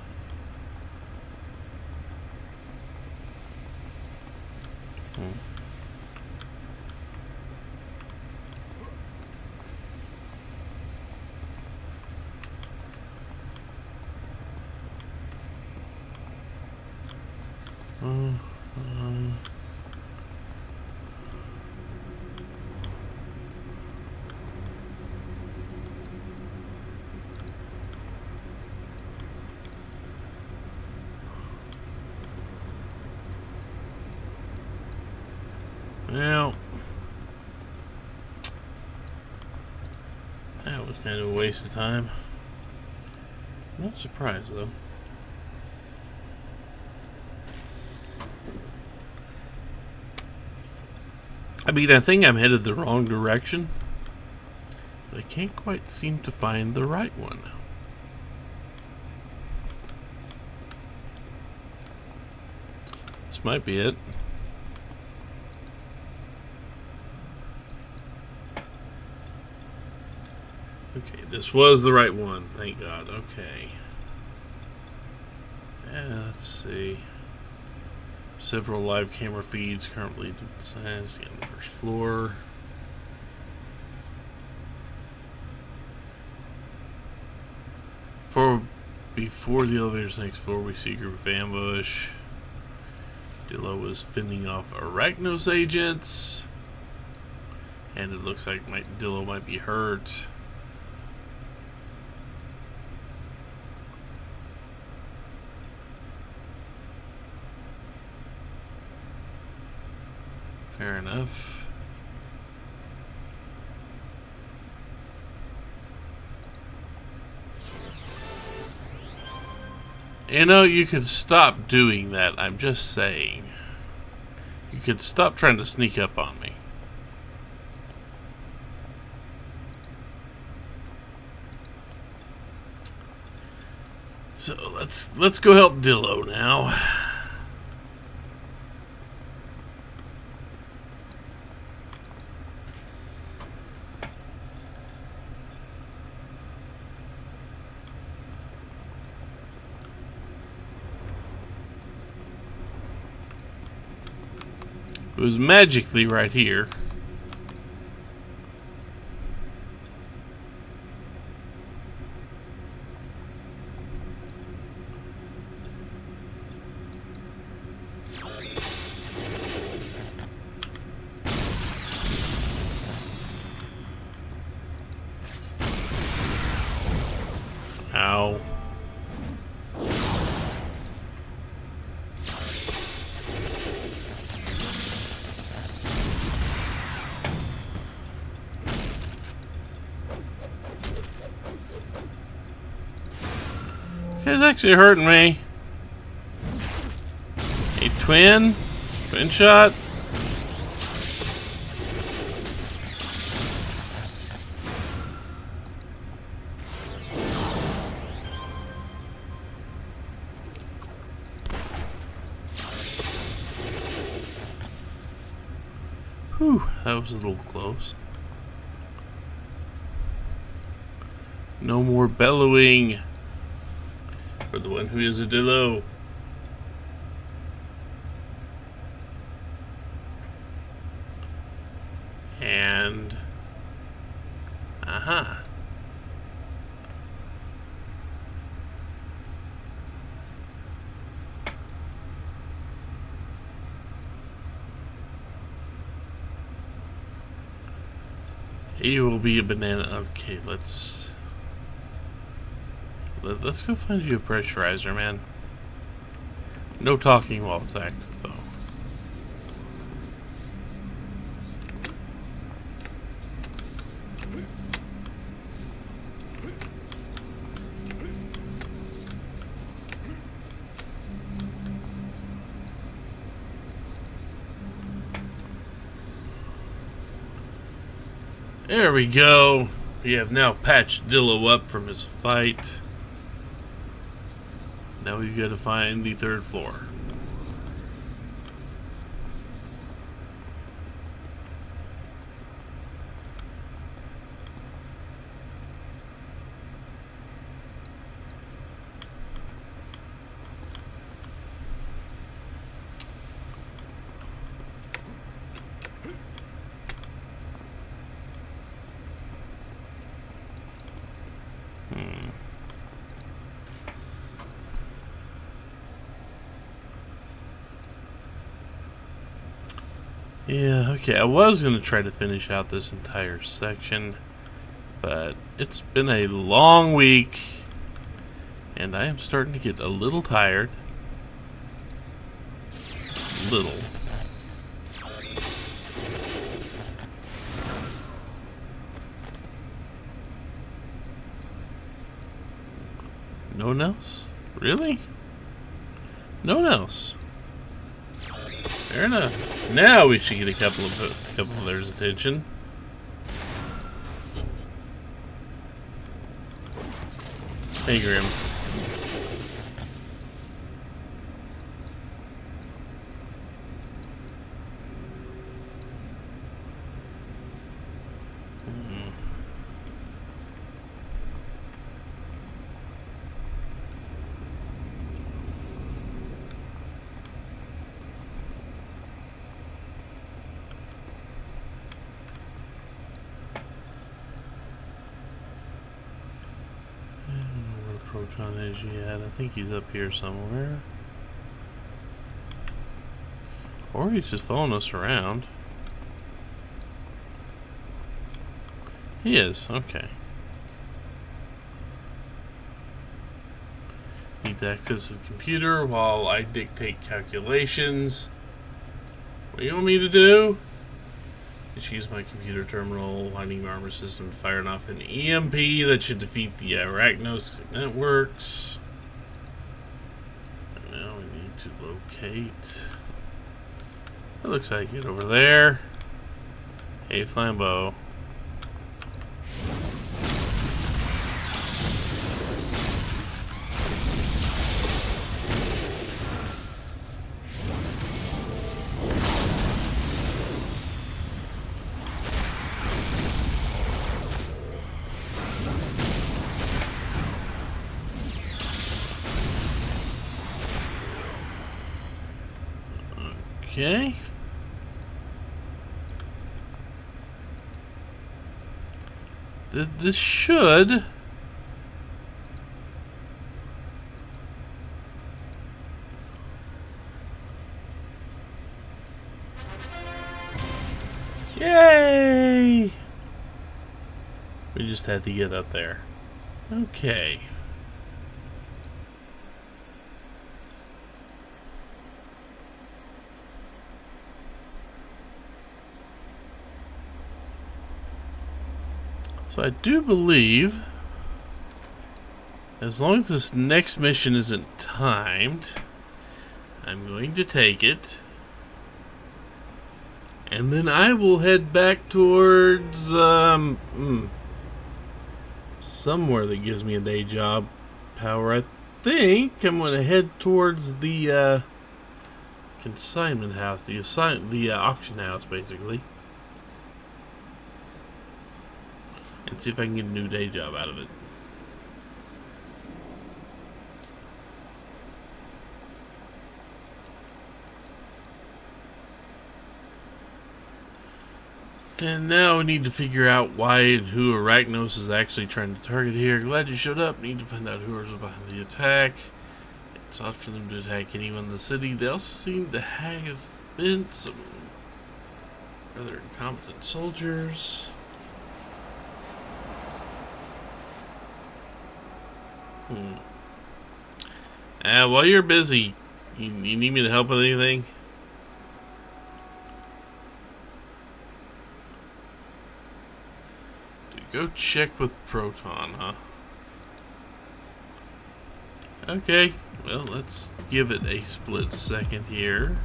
Well, that was kind of a waste of time. Not surprised though. I mean, I think I'm headed the wrong direction, but I can't quite seem to find the right one. This might be it. Okay, this was the right one, thank God. Okay. Yeah, let's see. Several live camera feeds currently on the first floor. Before the elevator's next floor, we see a group of ambush. Dillo is fending off Arachnos agents. And it looks like Dillo might be hurt. Fair enough. You know, you could stop doing that, I'm just saying. You could stop trying to sneak up on me. So let's go help Dillo now. It was magically right here. Ow. This guy's actually hurting me. A twin shot. Whew, that was a little close. No more bellowing for the one who is a Dillo. And aha. He will be a banana. Okay, let's go find you a pressurizer, man. No talking while it's active, though. There we go. We have now patched Dillo up from his fight. Now we've got to find the third floor. Yeah, okay, I was going to try to finish out this entire section, but it's been a long week, and I am starting to get a little tired. Little. No one else? Really? No one else. Fair enough. Now we should get a couple of theirs attention. Hey, Grim. Proton is yet. I think he's up here somewhere. Or he's just following us around. He is, okay. Need to access the computer while I dictate calculations. What do you want me to do? Just use my computer terminal, lining armor system, firing off an EMP that should defeat the Arachnos networks. And now we need to locate. It looks like it over there. Hey, Flambeau. Okay. This should... Yay! We just had to get up there. Okay. So I do believe, as long as this next mission isn't timed, I'm going to take it. And then I will head back towards, somewhere that gives me a day job power. I think I'm going to head towards the, consignment house, the auction house, basically. And see if I can get a new day job out of it. And now we need to figure out why and who Arachnos is actually trying to target here. Glad you showed up. Need to find out who was behind the attack. It's odd for them to attack anyone in the city. They also seem to have been some rather incompetent soldiers. While you're busy, you need me to help with anything? Go check with Proton, huh? Okay, well, let's give it a split second here.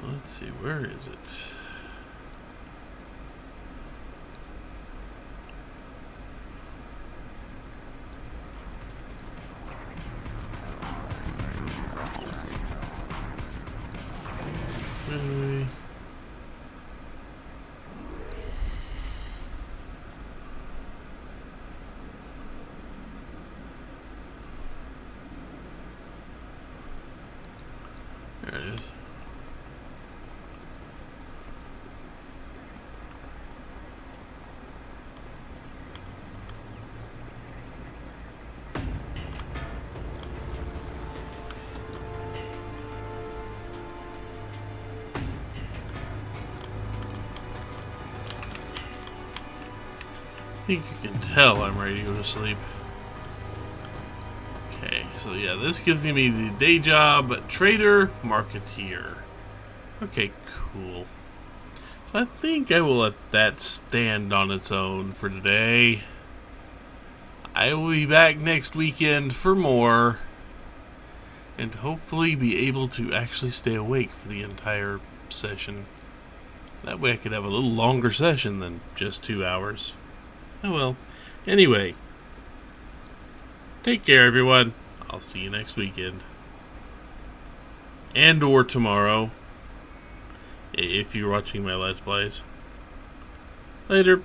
Let's see, where is it? Really? There it is. I think you can tell I'm ready to go to sleep. Okay, so yeah, this gives me the day job, trader, marketeer. Okay, cool. So I think I will let that stand on its own for today. I will be back next weekend for more, and hopefully be able to actually stay awake for the entire session. That way I could have a little longer session than just 2 hours. Oh well. Anyway, take care, everyone. I'll see you next weekend. And or tomorrow, if you're watching my Let's Plays. Later.